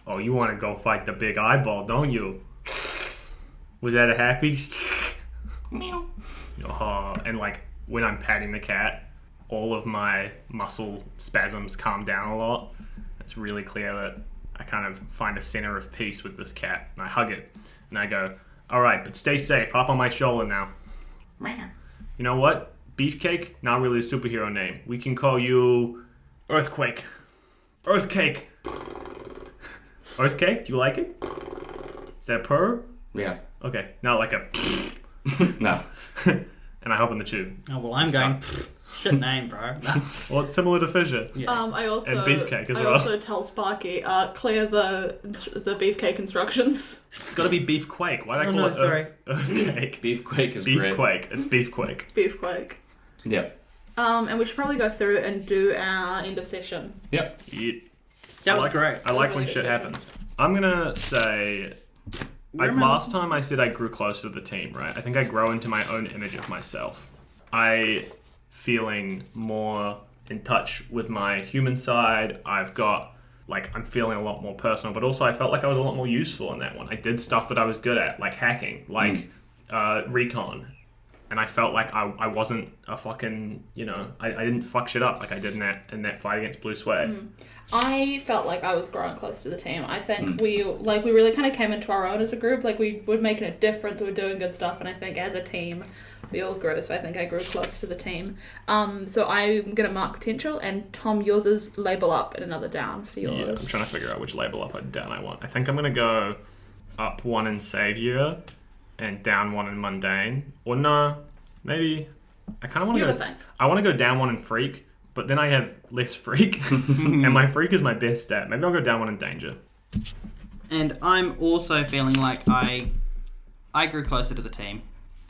Oh, you want to go fight the big eyeball, don't you? Was that a happy? Meow. Oh, and like when I'm patting the cat, all of my muscle spasms calm down a lot. It's really clear that I kind of find a center of peace with this cat. And I hug it and I go, all right, but stay safe. Hop on my shoulder now. Meow. You know what? Beefcake, not really a superhero name. We can call you Earthquake. Earthcake. Earthcake? Do you like it? Is that a purr? Yeah. Okay, not like a No. and I hop in the tube. Oh, well, I'm going, shit name, bro. No. Well, it's similar to Fissure. I also And Beefcake as I well. also tell Sparky, clear the Beefcake instructions. It's got to be Beefquake. Why did I Oh, call no, it sorry. Earthquake? Beefquake is great. Beefquake. It's Beefquake. Beefquake. Yep. And we should probably go through and do our end of session. Yep. Yeah. That I was like, great. I like when Really shit good. happens. I'm gonna say, like Remember- last time I said I grew closer to the team, right? I think I grow into my own image of myself. I feeling more in touch with my human side. I've got I'm feeling a lot more personal, but also I felt like I was a lot more useful in that one. I did stuff that I was good at, like hacking, recon. And I felt like I wasn't a fucking, I didn't fuck shit up like I did in that fight against Blue Sway. I felt like I was growing close to the team. I think we really kind of came into our own as a group. Like we were making a difference. We were doing good stuff, and I think as a team, We all grew, so I think I grew close to the team. So I'm going to mark potential, and Tom, yours is label up and another down for yours. Yeah, I'm trying to figure out which label up or down I want. I think I'm going to go up 1 in Savior and down 1 in Mundane. Or no, maybe... I kind of want to You go... have a thing. I want to go down 1 in Freak, but then I have less Freak. And my Freak is my best stat. Maybe I'll go down 1 in Danger. And I'm also feeling like I grew closer to the team.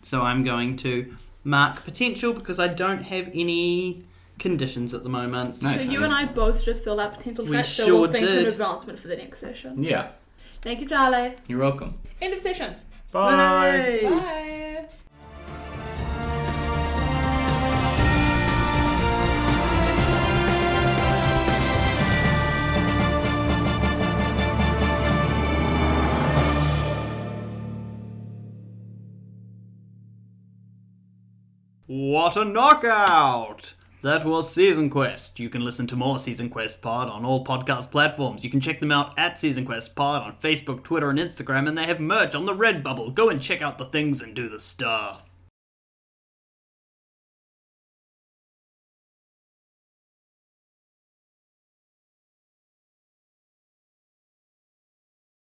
So I'm going to mark potential because I don't have any conditions at the moment. Nice. So you and I both just filled out potential We traits, so sure we'll think of an did. advancement for the next session. Yeah, Thank you, Charlie. you're welcome. End of session. Bye! Yay. Bye. What a knockout! That was Season Quest. You can listen to more Season Quest Pod on all podcast platforms. You can check them out at Season Quest Pod on Facebook, Twitter, and Instagram, and they have merch on the Redbubble. Go and check out the things and do the stuff.